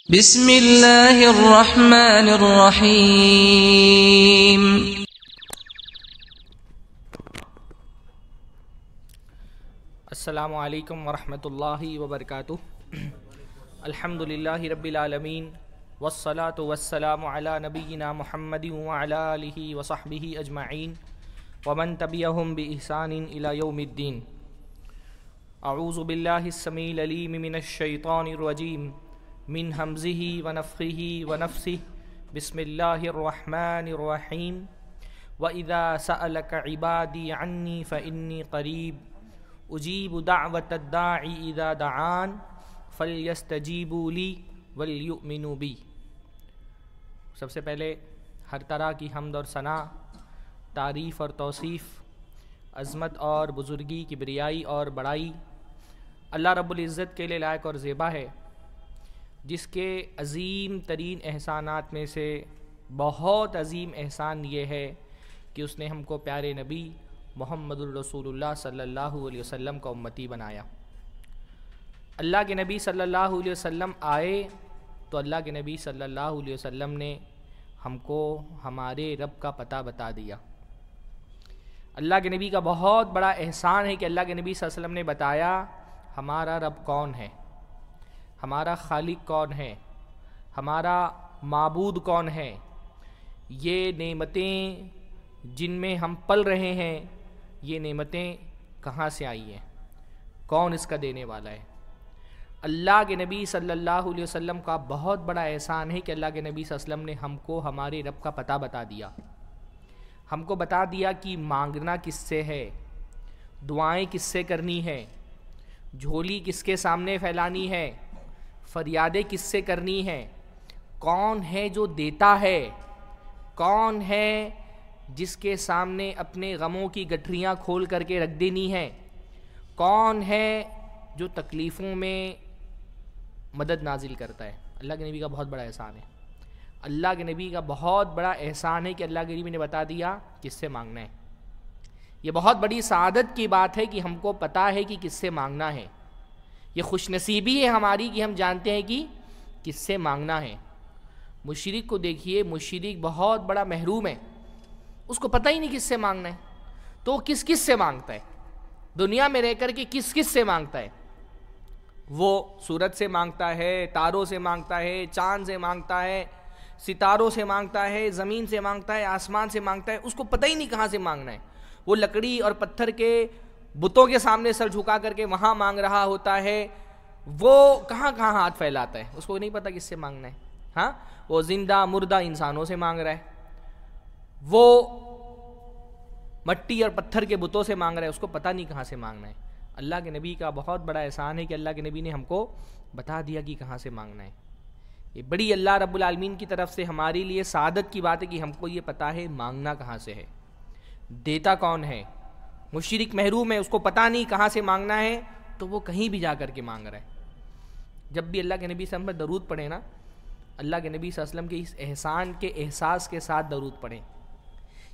بسم اللہ الرحمن الرحیم۔ السلام علیکم ورحمۃ اللہ وبرکاتہ۔ الحمد للہ رب العالمین والصلاة والسلام علی نبینا محمد وعلی آلہ وصحبہ اجمعین ومن تبعہم بإحسان الی یوم الدین۔ اعوذ باللہ السمیع العلیم من الشیطان الرجیم من ہمزہ ونفخہ ونفثہ۔ بسم اللہ الرحمن الرحیم۔ وَإِذَا سَأَلَكَ عِبَادِي عَنِّي فَإِنِّي قَرِيبٌ اجیب دعوت الداع اذا دعان فلیستجیبوا لی ولیؤمنوا بی۔ سب سے پہلے ہر طرح کی حمد اور ثنا، تعریف اور توصیف، عظمت اور بزرگی، کبریائی اور بڑائی اللہ رب العزت کے لیے لائق اور زیبا ہے، جس کے عظیم ترین احسانات میں سے بہت عظیم احسان یہ ہے کہ اس نے ہم کو پیارے نبی محمد الرسول اللہ صلی اللہ علیہ وسلم کا امتی بنایا۔ اللہ کے نبی صلی اللہ علیہ وسلم آئے تو اللہ کے نبی صلی اللہ علیہ وسلم نے ہم کو ہمارے رب کا پتہ بتا دیا۔ اللہ کے نبی کا بہت بڑا احسان ہے کہ اللہ کے نبی صلی اللہ علیہ وسلم نے بتایا ہمارا رب کون ہے، ہمارا خالق کون ہے، ہمارا معبود کون ہے، یہ نعمتیں جن میں ہم پل رہے ہیں یہ نعمتیں کہاں سے آئی ہیں، کون اس کا دینے والا ہے۔ اللہ کے نبی صلی اللہ علیہ وسلم کا بہت بڑا احسان ہے کہ اللہ کے نبی صلی اللہ علیہ وسلم نے ہم کو ہمارے رب کا پتہ بتا دیا، ہم کو بتا دیا کہ مانگنا کس سے ہے، دعائیں کس سے کرنی ہے، جھولی کس کے سامنے پھیلانی ہے، فریادیں کس سے کرنی ہے، کون ہے جو دیتا ہے، کون ہے جس کے سامنے اپنے غموں کی گٹھریاں کھول کر کے رکھ دینی ہیں، کون ہے جو تکلیفوں میں مدد نازل کرتا ہے۔ اللہ کے نبی کا بہت بڑا احسان ہے، اللہ کے نبی کا بہت بڑا احسان ہے کہ اللہ کے نبی نے بتا دیا کس سے مانگنا ہے۔ یہ بہت بڑی سعادت کی بات ہے کہ ہم کو پتہ ہے کہ کس سے مانگنا ہے، یہ خوش نصیبی ہے ہماری کہ ہم جانتے ہیں کہ کس سے مانگنا ہے۔ مشرک کو دیکھیے، مشرک بہت بڑا محروم ہے، اس کو پتہ ہی نہیں کس سے مانگنا ہے، تو وہ کس کس سے مانگتا ہے، دنیا میں رہ کر کے کس کس سے مانگتا ہے۔ وہ سورج سے مانگتا ہے، تاروں سے مانگتا ہے، چاند سے مانگتا ہے، ستاروں سے مانگتا ہے، زمین سے مانگتا ہے، آسمان سے مانگتا ہے، اس کو پتہ ہی نہیں کہاں سے مانگنا ہے۔ وہ لکڑی اور پتھر کے بتوں کے سامنے سر جھکا کر کے وہاں مانگ رہا ہوتا ہے، وہ کہاں کہاں ہاتھ پھیلاتا ہے، اس کو نہیں پتہ کس سے مانگنا ہے۔ ہاں، وہ زندہ مردہ انسانوں سے مانگ رہا ہے، وہ مٹی اور پتھر کے بتوں سے مانگ رہا ہے، اس کو پتہ نہیں کہاں سے مانگنا ہے۔ اللہ کے نبی کا بہت بڑا احسان ہے کہ اللہ کے نبی نے ہم کو بتا دیا کہ کہاں سے مانگنا ہے۔ یہ بڑی اللہ رب العالمین کی طرف سے ہمارے لیے سعادت کی بات ہے کہ ہم کو یہ پتہ ہے مانگنا کہاں سے ہے، دیتا کون ہے۔ مشرک محروم ہے، اس کو پتہ نہیں کہاں سے مانگنا ہے، تو وہ کہیں بھی جا کر کے مانگ رہا ہے۔ جب بھی اللہ کے نبی صلی اللہ علیہ وسلم پر درود پڑھیں نا، اللہ کے نبی صلی اللہ علیہ وسلم کے اس احسان کے احساس کے ساتھ درود پڑھیں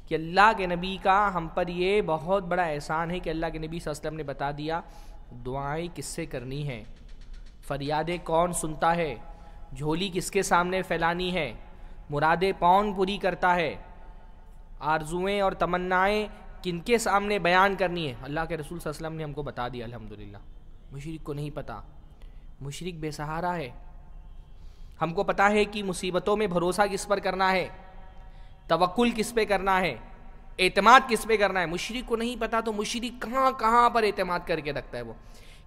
کہ اللہ کے نبی کا ہم پر یہ بہت بڑا احسان ہے کہ اللہ کے نبی صلی اللہ علیہ وسلم نے بتا دیا دعائیں کس سے کرنی ہیں، فریادیں کون سنتا ہے، جھولی کس کے سامنے پھیلانی ہے، مرادیں کون پوری کرتا ہے، آرزوئیں اور تمنائیں کن کے سامنے بیان کرنی ہے۔ اللہ کے رسول صلی اللہ علیہ وسلم نے ہم کو بتا دیا الحمدللہ۔ مشرک کو نہیں پتہ، مشرک بے سہارا ہے۔ ہم کو پتہ ہے کہ مصیبتوں میں بھروسہ کس پر کرنا ہے، توکل کس پہ کرنا ہے، اعتماد کس پہ کرنا ہے۔ مشرک کو نہیں پتہ تو مشرک کہاں کہاں پر اعتماد کر کے رکھتا ہے، وہ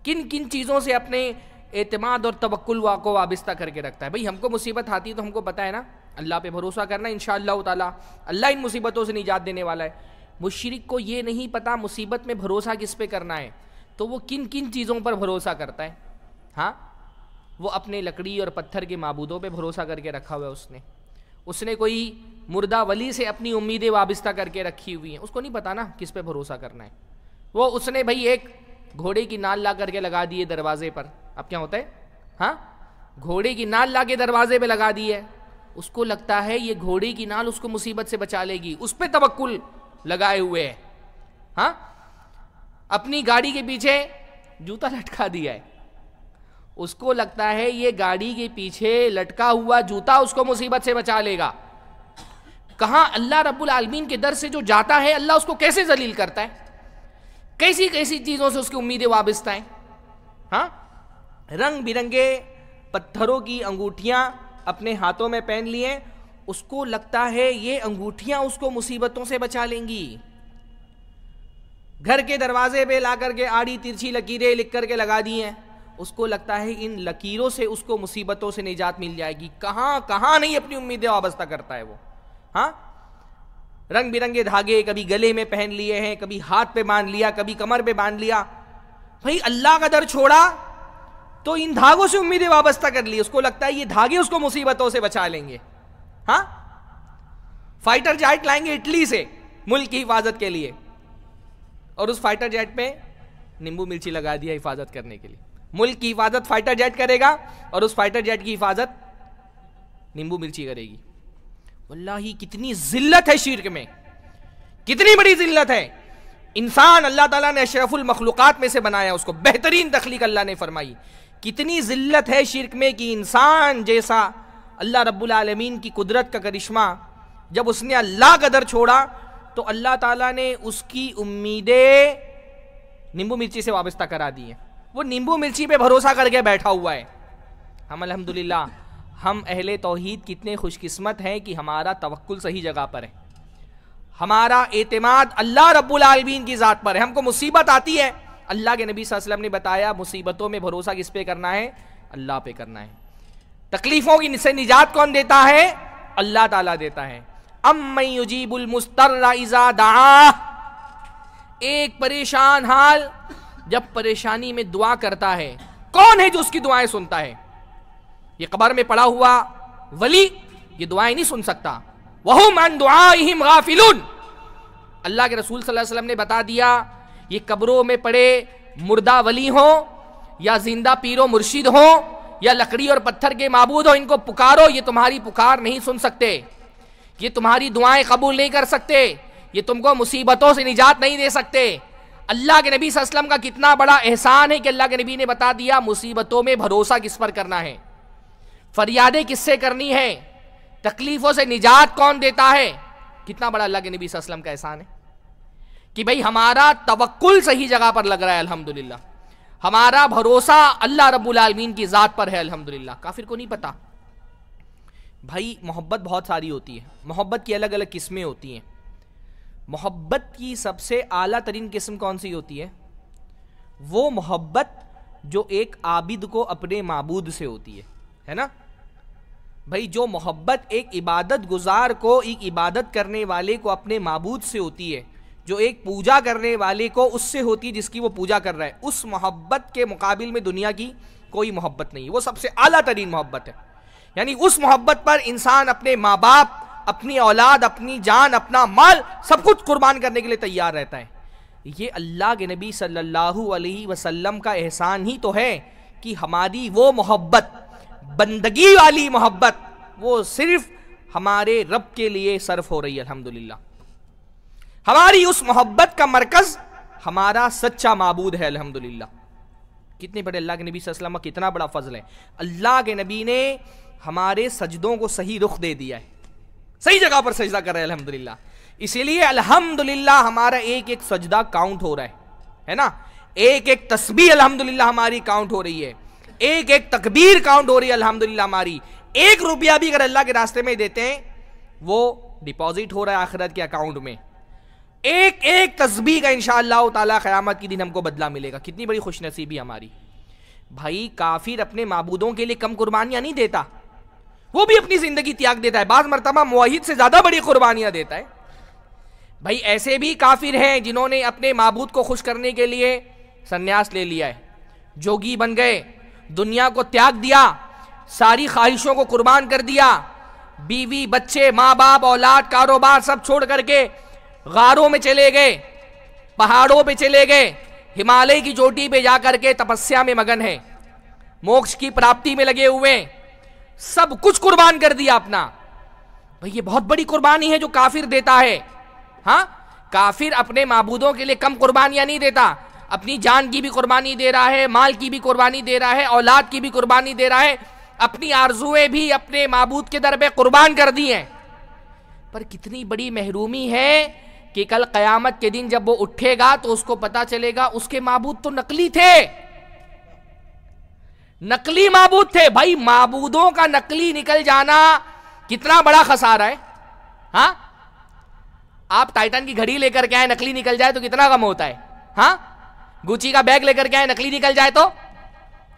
کن کن چیزوں سے اپنے اعتماد اور توکل کو وابستہ کر کے رکھتا ہے۔ بھئی ہم کو مصیبت آتی ہے تو ہم کو پتہ ہے نا اللہ پہ بھروسہ کرنا ہے، انشاءاللہ تعالی اللہ ان مصیبتوں سے نجات دینے والا ہے۔ مشرک کو یہ نہیں پتہ مصیبت میں بھروسہ کس پہ کرنا ہے، تو وہ کن کن چیزوں پر بھروسہ کرتا ہے۔ ہاں، وہ اپنے لکڑی اور پتھر کے معبودوں پہ بھروسہ کر کے رکھا ہوا ہے، اس نے کوئی مردہ ولی سے اپنی امیدیں وابستہ کر کے رکھی ہوئی ہیں، اس کو نہیں پتا نا کس پہ بھروسہ کرنا ہے۔ وہ اس نے بھئی ایک گھوڑے کی نال لا کر کے لگا دیے دروازے پر، اب کیا ہوتا ہے، ہاں، گھوڑے کی نال لا کے دروازے پہ لگا دی ہے، اس کو لگتا ہے یہ گھوڑے کی نال اس کو مصیبت سے بچا لے گی، اس پہ توکل لگائے ہوئے ہے۔ ہاں، اپنی گاڑی کے پیچھے جوتا لٹکا دیا ہے، اس کو لگتا ہے یہ گاڑی کے پیچھے لٹکا ہوا جوتا اس کو مصیبت سے بچا لے گا. کہاں اللہ رب العالمین کے در سے جو جاتا ہے اللہ اس کو کیسے ذلیل کرتا ہے, کیسی کیسی چیزوں سے اس کی امیدیں وابستہ ہیں. ہاں, رنگ برنگے پتھروں کی انگوٹھیاں اپنے ہاتھوں میں پہن لیے, اس کو لگتا ہے یہ انگوٹھیاں اس کو مصیبتوں سے بچا لیں گی. گھر کے دروازے پہ لا کر کے آڑی ترچھی لکیریں لکھ کر کے لگا دی ہیں, اس کو لگتا ہے ان لکیروں سے اس کو مصیبتوں سے نجات مل جائے گی. کہاں کہاں نہیں اپنی امیدیں وابستہ کرتا ہے وہ. ہاں, رنگ برنگے دھاگے کبھی گلے میں پہن لیے ہیں, کبھی ہاتھ پہ باندھ لیا, کبھی کمر پہ باندھ لیا. بھائی اللہ کا در چھوڑا تو ان دھاگوں سے امیدیں وابستہ کر لی, اس کو لگتا ہے یہ دھاگے اس کو مصیبتوں سے بچا لیں گے. ہاں, فائٹر جیٹ لائیں گے اٹلی سے ملک کی حفاظت کے لیے, اور اس فائٹر جیٹ پہ نیمبو مرچی لگا دیا حفاظت کرنے کے لیے. ملک کی حفاظت فائٹر جیٹ کرے گا اور اس فائٹر جیٹ کی حفاظت نیمبو مرچی کرے گی. واللہ کتنی ذلت ہے شرک میں, کتنی بڑی ذلت ہے. انسان اللہ تعالیٰ نے اشرف المخلوقات میں سے بنایا, اس کو بہترین تخلیق اللہ نے فرمائی. کتنی ذلت ہے شرک میں کہ انسان جیسا اللہ رب العالمین کی قدرت کا کرشمہ, جب اس نے اللہ کا در چھوڑا تو اللہ تعالیٰ نے اس کی امیدیں نیمبو مرچی سے وابستہ کرا دی ہیں. وہ نیمبو مرچی پہ بھروسہ کر کے بیٹھا ہوا ہے. ہم الحمدللہ ہم اہل توحید کتنے خوش قسمت ہیں کہ ہمارا توکل صحیح جگہ پر ہے, ہمارا اعتماد اللہ رب العالمین کی ذات پر ہے. ہم کو مصیبت آتی ہے, اللہ کے نبی صلی اللہ علیہ وسلم نے بتایا مصیبتوں میں بھروسہ کس پہ کرنا ہے, اللہ پہ کرنا ہے. تکلیفوں کی سے نجات کون دیتا ہے, اللہ تعالیٰ دیتا ہے. امن یجیب المضطر اذا دعاہ, ایک پریشان حال جب پریشانی میں دعا کرتا ہے, کون ہے جو اس کی دعائیں سنتا ہے؟ یہ قبر میں پڑا ہوا ولی یہ دعائیں نہیں سن سکتا. وَهُمْ عَنْ دُعَائِهِمْ غَافِلُونَ, اللہ کے رسول صلی اللہ علیہ وسلم نے بتا دیا یہ قبروں میں پڑے مردہ ولی ہوں یا زندہ پیر و مرشد ہوں یا لکڑی اور پتھر کے معبود ہوں, ان کو پکارو, یہ تمہاری پکار نہیں سن سکتے, یہ تمہاری دعائیں قبول نہیں کر سکتے, یہ تم کو مصیبتوں سے نجات نہیں دے سکتے. اللہ کے نبی صلی اللہ علیہ وسلم کا کتنا بڑا احسان ہے کہ اللہ کے نبی نے بتا دیا مصیبتوں میں بھروسہ کس پر کرنا ہے, فریادیں کس سے کرنی ہے, تکلیفوں سے نجات کون دیتا ہے. کتنا بڑا اللہ کے نبی صلی اللہ علیہ وسلم کا احسان ہے کہ بھئی ہمارا توکل صحیح جگہ پر لگ رہا ہے الحمدللہ, ہمارا بھروسہ اللہ رب العالمین کی ذات پر ہے الحمدللہ. کافر کو نہیں پتا. بھائی محبت بہت ساری ہوتی ہے, محبت کی الگ الگ قسمیں ہوتی ہیں. محبت کی سب سے اعلیٰ ترین قسم کون سی ہوتی ہے؟ وہ محبت جو ایک عابد کو اپنے معبود سے ہوتی ہے نا. بھائی جو محبت ایک عبادت گزار کو, ایک عبادت کرنے والے کو اپنے معبود سے ہوتی ہے, جو ایک پوجا کرنے والے کو اس سے ہوتی ہے جس کی وہ پوجا کر رہا ہے, اس محبت کے مقابل میں دنیا کی کوئی محبت نہیں. وہ سب سے اعلیٰ ترین محبت ہے. یعنی اس محبت پر انسان اپنے ماں باپ, اپنی اولاد, اپنی جان, اپنا مال سب کچھ قربان کرنے کے لیے تیار رہتا ہے. یہ اللہ کے نبی صلی اللہ علیہ وسلم کا احسان ہی تو ہے کہ ہماری وہ محبت, بندگی والی محبت, وہ صرف ہمارے رب کے لیے صرف ہو رہی ہے الحمدللہ. ہماری اس محبت کا مرکز ہمارا سچا معبود ہے الحمدللہ. کتنے بڑے اللہ کے نبی صلی اللہ علیہ وسلم کا کتنا بڑا فضل ہے. اللہ کے نبی نے ہمارے سجدوں کو صحیح رخ دے دیا ہے, صحیح جگہ پر سجدہ کر رہے ہیں الحمدللہ. اسی لیے الحمدللہ ہمارا ایک ایک سجدہ کاؤنٹ ہو رہا ہے نا. ایک ایک تسبیح الحمدللہ ہماری کاؤنٹ ہو رہی ہے, ایک ایک تکبیر کاؤنٹ ہو رہی ہے الحمدللہ ہماری. 1 روپیہ بھی اگر اللہ کے راستے میں دیتے ہیں وہ ڈپازٹ ہو رہا ہے آخرت کے اکاؤنٹ میں. ایک ایک تسبیح کا انشاءاللہ تعالی قیامت کی دن ہم کو بدلہ ملے گا. کتنی بڑی خوش نصیبی ہماری. بھائی کافر اپنے معبودوں کے لیے کم قربانیاں نہیں دیتا, وہ بھی اپنی زندگی تیاگ دیتا ہے, بعض مرتبہ موحد سے زیادہ بڑی قربانیاں دیتا ہے. بھائی ایسے بھی کافر ہیں جنہوں نے اپنے معبود کو خوش کرنے کے لیے سنیاس لے لیا ہے, جوگی بن گئے, دنیا کو تیاگ دیا, ساری خواہشوں کو قربان کر دیا, بیوی بچے ماں باپ اولاد کاروبار سب چھوڑ کر کے غاروں میں چلے گئے, پہاڑوں پہ چلے گئے, ہمالیہ کی چوٹی پہ جا کر کے تپسیا میں مگن ہے, موکش کی پراپتی میں لگے ہوئے, سب کچھ قربان کر دیا اپنا. بھئی یہ بہت بڑی قربانی ہے جو کافر دیتا ہے. ہاں کافر اپنے معبودوں کے لیے کم قربانیاں نہیں دیتا. اپنی جان کی بھی قربانی دے رہا ہے، مال کی بھی قربانی دے رہا ہے، اولاد کی بھی قربانی دے رہا ہے، اپنی آرزویں بھی اپنے معبود کے در پہ قربان کر دی ہیں، پر کتنی بڑی محرومی ہے کہ کل قیامت کے دن جب وہ اٹھے گا تو اس کو پتا چلے گا اس کے معبود تو نقلی تھے، نقلی معبود تھے۔ بھائی معبودوں کا نقلی نکل جانا کتنا بڑا خسارہ ہے۔ ہاں، آپ ٹائٹن کی گھڑی لے کر کے آئے، نقلی نکل جائے تو کتنا غم ہوتا ہے۔ ہاں، گوچی کا بیگ لے کر کے آئے، نقلی نکل جائے تو،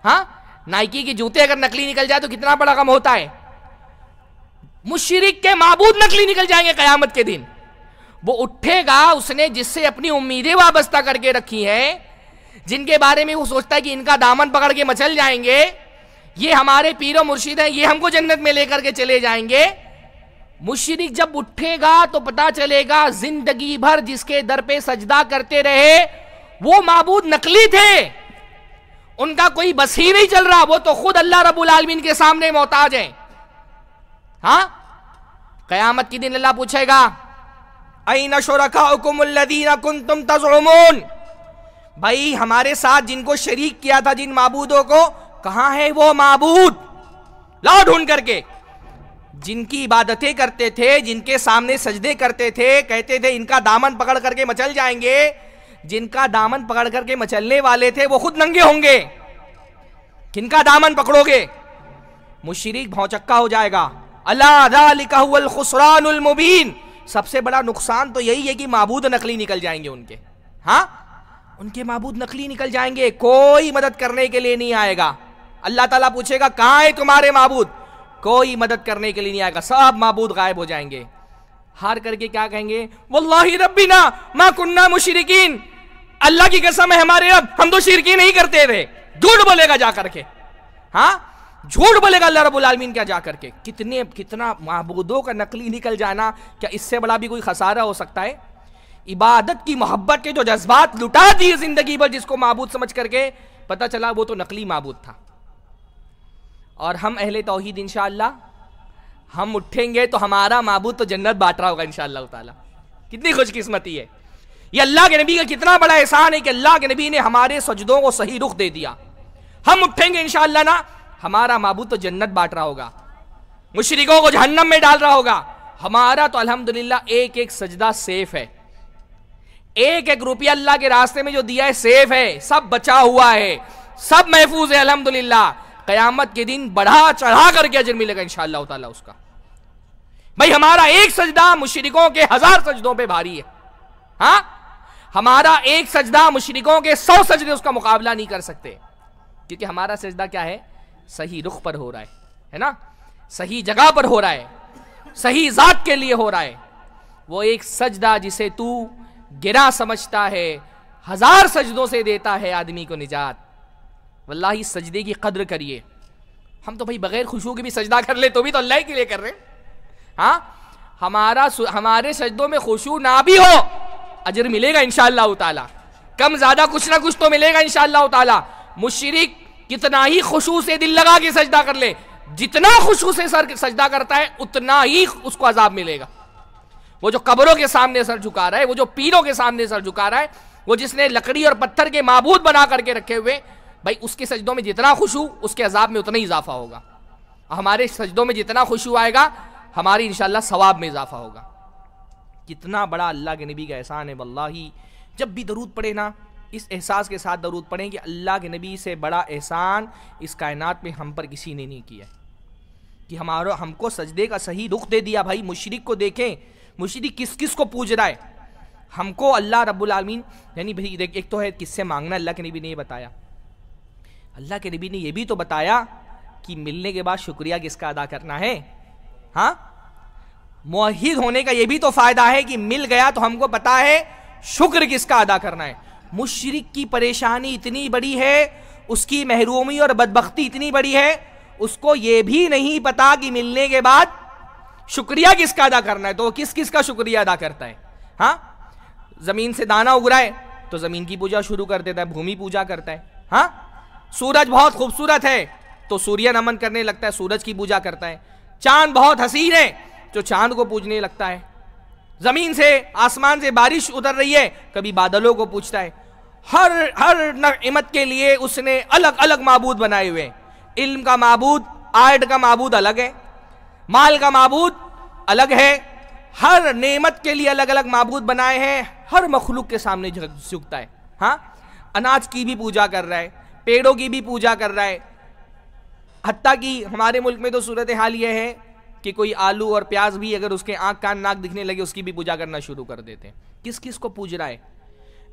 ہاں، نائکی کی جوتے اگر نقلی نکل جائے تو کتنا بڑا غم ہوتا ہے۔ مشرک کے معبود نقلی نکل جائیں گے قیامت کے دن۔ وہ اٹھے گا، اس نے جس سے اپنی امیدیں وابستہ کر کے رکھی ہیں، جن کے بارے میں وہ سوچتا ہے کہ ان کا دامن پکڑ کے مچل جائیں گے، یہ ہمارے پیر و مرشد ہیں، یہ ہم کو جنت میں لے کر کے چلے جائیں گے۔ مشرک جب اٹھے گا تو پتا چلے گا زندگی بھر جس کے در پہ سجدہ کرتے رہے وہ معبود نقلی تھے، ان کا کوئی بس ہی نہیں چل رہا، وہ تو خود اللہ رب العالمین کے سامنے محتاج ہیں۔ ہاں، قیامت کی دن اللہ پوچھے گا اَيْنَ شُرَكَاؤُكُمُ الَّذِينَ كُنْتُمْ تَزْعُمُونَ، بھائی ہمارے ساتھ جن کو شریک کیا تھا، جن معبودوں کو، کہاں ہے وہ معبود؟ لاؤ ڈھونڈ کر کے۔ جن کی عبادتیں کرتے تھے، جن کے سامنے سجدے کرتے تھے، کہتے تھے ان کا دامن پکڑ کر کے مچل جائیں گے، جن کا دامن پکڑ کر کے مچلنے والے تھے وہ خود ننگے ہوں گے، کن کا دامن پکڑو گے؟ مشرک بھونچکا ہو جائے گا۔ الا ذالک هو الخسران المبین، سب سے بڑا نقصان تو یہی ہے کہ معبود نقلی نکل جائیں گے ان کے۔ ہاں، ان کے معبود نقلی نکل جائیں گے، کوئی مدد کرنے کے لیے نہیں آئے گا۔ اللہ تعالیٰ پوچھے گا کہاں ہے تمہارے معبود؟ کوئی مدد کرنے کے لیے نہیں آئے گا، سب معبود غائب ہو جائیں گے۔ ہار کر کے کیا کہیں گے؟ واللہ ربنا ما کننا مشرکین، اللہ کی قسم ہے ہمارے رب، ہم تو شرکی نہیں کرتے تھے۔ جھوٹ بولے گا جا کر کے، ہاں، جھوٹ بولے گا اللہ رب العالمین کیا جا کر کے۔ کتنا معبودوں کا نقلی نکل جانا، کیا اس سے بڑا بھی کوئی خسارہ ہو سکتا ہے؟ عبادت کی محبت کے جو جذبات لٹا دیے زندگی بھر جس کو معبود سمجھ کر کے، پتہ چلا وہ تو نقلی معبود تھا۔ اور ہم اہل توحید انشاءاللہ ہم اٹھیں گے تو ہمارا معبود تو جنت بانٹ رہا ہوگا انشاءاللہ تعالی۔ کتنی خوش قسمتی ہے یہ، اللہ کے نبی کا کتنا بڑا احسان ہے کہ اللہ کے نبی نے ہمارے سجدوں کو صحیح رخ دے دیا۔ ہم اٹھیں گے انشاءاللہ نا، ہمارا معبود تو جنت بانٹ رہا ہوگا، مشرکوں کو جہنم میں ڈال رہا ہوگا، ہمارا تو الحمدللہ ایک ایک سجدہ سیف ہے، ایک ایک روپیہ اللہ کے راستے میں جو دیا ہے سیف ہے، سب بچا ہوا ہے، سب محفوظ ہے الحمدللہ۔ قیامت کے دن بڑھا چڑھا کر کے اجر ملے گا انشاءاللہ تعالی اس کا۔ بھائی ہمارا ایک سجدہ مشرکوں کے 1000 سجدوں پہ بھاری ہے۔ ہاں، ہمارا ایک سجدہ مشرکوں کے 100 سجدے اس کا مقابلہ نہیں کر سکتے، کیونکہ ہمارا سجدہ کیا ہے؟ صحیح رخ پر ہو رہا ہے نا، صحیح جگہ پر ہو رہا ہے، صحیح ذات کے لیے ہو رہا ہے۔ وہ ایک سجدہ جسے تو گرا سمجھتا ہے 1000 سجدوں سے دیتا ہے آدمی کو نجات۔ واللہ اس سجدے کی قدر کریے۔ ہم تو بھائی بغیر خشوع کے بھی سجدہ کر لے تو بھی تو اللہ کے لیے کر رہے ہیں۔ ہاں، ہمارے سجدوں میں خشوع نہ بھی ہو، اجر ملے گا انشاءاللہ تعالی، کم زیادہ کچھ نہ کچھ تو ملے گا انشاءاللہ تعالی۔ مشرک کتنا ہی خشوع سے دل لگا کے سجدہ کر لے، جتنا خشوع سے سجدہ کرتا ہے اتنا ہی اس کو عذاب ملے گا۔ وہ جو قبروں کے سامنے سر جھکا رہا ہے، وہ جو پیروں کے سامنے سر جھکا رہا ہے، وہ جس نے لکڑی اور پتھر کے معبود بنا کر کے رکھے ہوئے، بھائی اس کے سجدوں میں جتنا خشوع اس کے عذاب میں اتنا ہی اضافہ ہوگا۔ ہمارے سجدوں میں جتنا خشوع آئے گا ہماری انشاءاللہ ثواب میں اضافہ ہوگا۔ کتنا بڑا اللہ کے نبی کا احسان ہے۔ واللہ جب بھی درود پڑھے نا، اس احساس کے ساتھ درود پڑھیں کہ اللہ کے نبی سے بڑا احسان اس کائنات میں ہم پر کسی نے نہیں کیا کہ ہم کو سجدے کا صحیح رخ دے دیا۔ بھائی مشرک کو دیکھیں، مشرک کس کس کو پوج رہا ہے، ہم کو اللہ رب العالمین، یعنی بھائی ایک تو ہے کس سے مانگنا، اللہ کے نبی نے یہ بتایا، اللہ کے نبی نے یہ بھی تو بتایا کہ ملنے کے بعد شکریہ کس کا ادا کرنا ہے۔ ہاں، موحد ہونے کا یہ بھی تو فائدہ ہے کہ مل گیا تو ہم کو پتا ہے شکر کس کا ادا کرنا ہے۔ مشرک کی پریشانی اتنی بڑی ہے، اس کی محرومی اور بدبختی اتنی بڑی ہے، اس کو یہ بھی نہیں پتا کہ ملنے کے بعد شکریہ کس کا ادا کرنا ہے، تو وہ کس کس کا شکریہ ادا کرتا ہے۔ ہاں، زمین سے دانا اگ رہا ہے تو زمین کی پوجا شروع کر دیتا ہے، بھومی پوجا کرتا ہے۔ ہاں، سورج بہت خوبصورت ہے تو سوریہ نمن کرنے لگتا ہے، سورج کی پوجا کرتا ہے۔ چاند بہت حسین ہے تو چاند کو پوجنے لگتا ہے۔ زمین سے، آسمان سے بارش اتر رہی ہے، کبھی بادلوں کو پوجتا ہے۔ ہر نعمت کے لیے اس نے الگ الگ معبود بنائے ہوئے. علم کا معبود، آرٹ کا معبود الگ ہے، مال کا معبود الگ ہے. ہر نعمت کے لیے الگ الگ معبود بنائے ہیں. ہر مخلوق کے سامنے جھکتا ہے. ہاں، اناج کی بھی پوجا کر رہا ہے، پیڑوں کی بھی پوجا کر رہا ہے. حتیٰ کہ ہمارے ملک میں تو صورتحال یہ ہے کہ کوئی آلو اور پیاز بھی اگر اس کے آنکھ کان ناک دکھنے لگے اس کی بھی پوجا کرنا شروع کر دیتے ہیں. کس کس کو پوج رہا ہے؟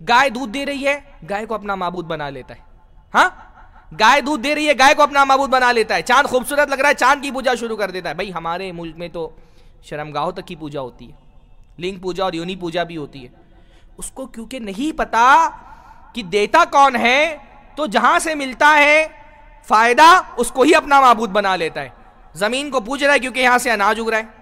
گائے دودھ دے رہی ہے، گائے کو اپنا معبود بنا لیتا ہے. ہاں، گائے دودھ دے رہی ہے، گائے کو اپنا معبود بنا لیتا ہے. چاند خوبصورت لگ رہا ہے، چاند کی پوجا شروع کر دیتا ہے. بھائی ہمارے ملک میں تو شرمگاہوں تک کی پوجا ہوتی ہے، لنگ پوجا اور یونی پوجا بھی ہوتی ہے. اس کو کیونکہ نہیں پتا کہ دیتا کون ہے، تو جہاں سے ملتا ہے فائدہ اس کو ہی اپنا معبود بنا لیتا ہے. زمین کو پوج رہا ہے کیونکہ یہاں سے اناج اگ رہا ہے.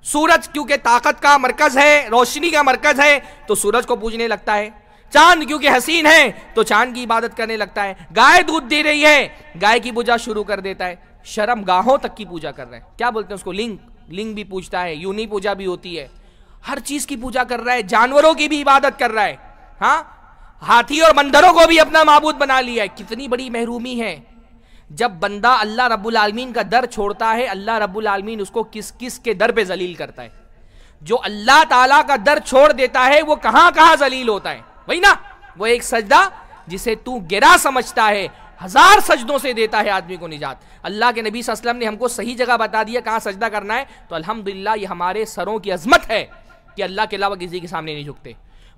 سورج کیونکہ طاقت کا مرکز ہے، روشنی کا مرکز ہے، تو سورج کو پوجنے لگتا ہے. چاند کیونکہ حسین ہے تو چاند کی عبادت کرنے لگتا ہے. گائے دودھ دے رہی ہے، گائے کی پوجا شروع کر دیتا ہے. شرم گاہوں تک کی پوجا کر رہے ہیں. کیا بولتے ہیں اس کو؟ لنگ بھی پوجتا ہے، یونی پوجا بھی ہوتی ہے. ہر چیز کی پوجا کر رہا ہے، جانوروں کی بھی عبادت کر رہا ہے. ہاں، ہاتھی اور بندروں کو بھی اپنا معبود بنا لیا ہے. کتنی بڑی محرومی ہے. جب بندہ اللہ رب العالمین کا در چھوڑتا ہے، اللہ رب العالمین اس کو کس کس کے در پہ ذلیل کرتا ہے. جو اللہ تعالیٰ کا در چھوڑ دیتا ہے وہ کہاں کہاں ذلیل ہوتا ہے. وہی نا، وہ ایک سجدہ جسے تو گرا سمجھتا ہے 1000 سجدوں سے دیتا ہے آدمی کو نجات. اللہ کے نبی صلی اللہ علیہ وسلم نے ہم کو صحیح جگہ بتا دیا کہاں سجدہ کرنا ہے. تو الحمدللہ یہ ہمارے سروں کی عظمت ہے کہ اللہ کے علاوہ کسی کے سامنے نہیں جھکتے.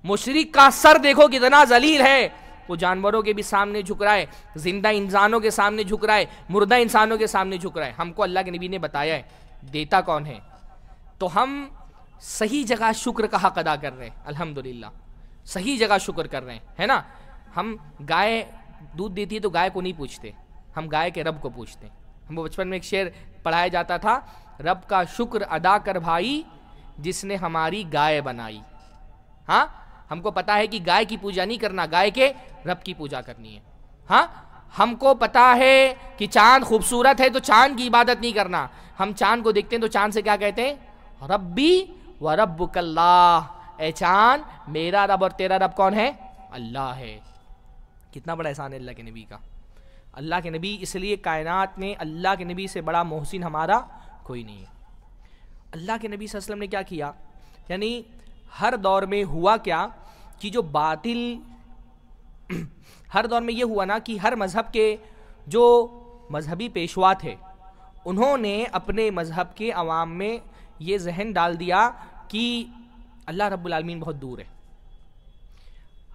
مشرک کا سر دیکھو کتنا ذلیل ہے. وہ جانوروں کے بھی سامنے جھک رہا ہے، زندہ انسانوں کے سامنے جھک رہا ہے، مردہ انسانوں کے سامنے جھک رہا ہے. ہم کو اللہ کے نبی نے بتایا ہے دیتا کون ہے. تو ہم صحیح جگہ شکر کا حق ادا کر رہے ہیں. الحمدللہ صحیح جگہ شکر کر رہے ہیں، ہے نا. ہم گائے دودھ دیتی ہے تو گائے کو نہیں پوچھتے، ہم گائے کے رب کو پوچھتے ہیں. ہم کو بچپن میں ایک شعر پڑھایا جاتا تھا، رب کا شکر ادا کر بھائی جس نے ہماری گائے بنائی. ہاں، ہم کو پتا ہے کہ گائے کی پوجا نہیں کرنا، گائے کے رب کی پوجا کرنی ہے. ہاں، ہم کو پتا ہے کہ چاند خوبصورت ہے تو چاند کی عبادت نہیں کرنا. ہم چاند کو دیکھتے ہیں تو چاند سے کیا کہتے ہیں؟ ربی و ربک اللہ. اے چاند میرا رب اور تیرا رب کون ہے؟ اللہ ہے. کتنا بڑا احسان ہے اللہ کے نبی کا. اللہ کے نبی، اس لیے کائنات میں اللہ کے نبی سے بڑا محسن ہمارا کوئی نہیں ہے. اللہ کے نبی صلی اللہ علیہ وسلم نے کیا کیا؟ یعنی ہر دور میں ہوا کیا کہ جو باطل ہر دور میں یہ ہوا نا کہ ہر مذہب کے جو مذہبی پیشوا تھے انہوں نے اپنے مذہب کے عوام میں یہ ذہن ڈال دیا کہ اللہ رب العالمین بہت دور ہے.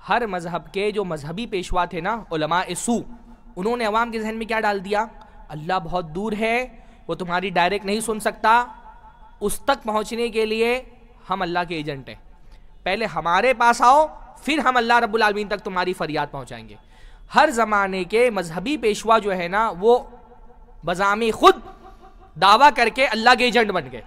ہر مذہب کے جو مذہبی پیشوا تھے نا، علماء سو، انہوں نے عوام کے ذہن میں کیا ڈال دیا؟ اللہ بہت دور ہے، وہ تمہاری ڈائریکٹ نہیں سن سکتا. اس تک پہنچنے کے لیے ہم اللہ کے ایجنٹ ہیں. پہلے ہمارے پاس آؤ، پھر ہم اللہ رب العالمین تک تمہاری فریاد پہنچائیں گے. ہر زمانے کے مذہبی پیشوا جو ہے نا وہ بزعم خود دعویٰ کر کے اللہ کے ایجنٹ بن گئے.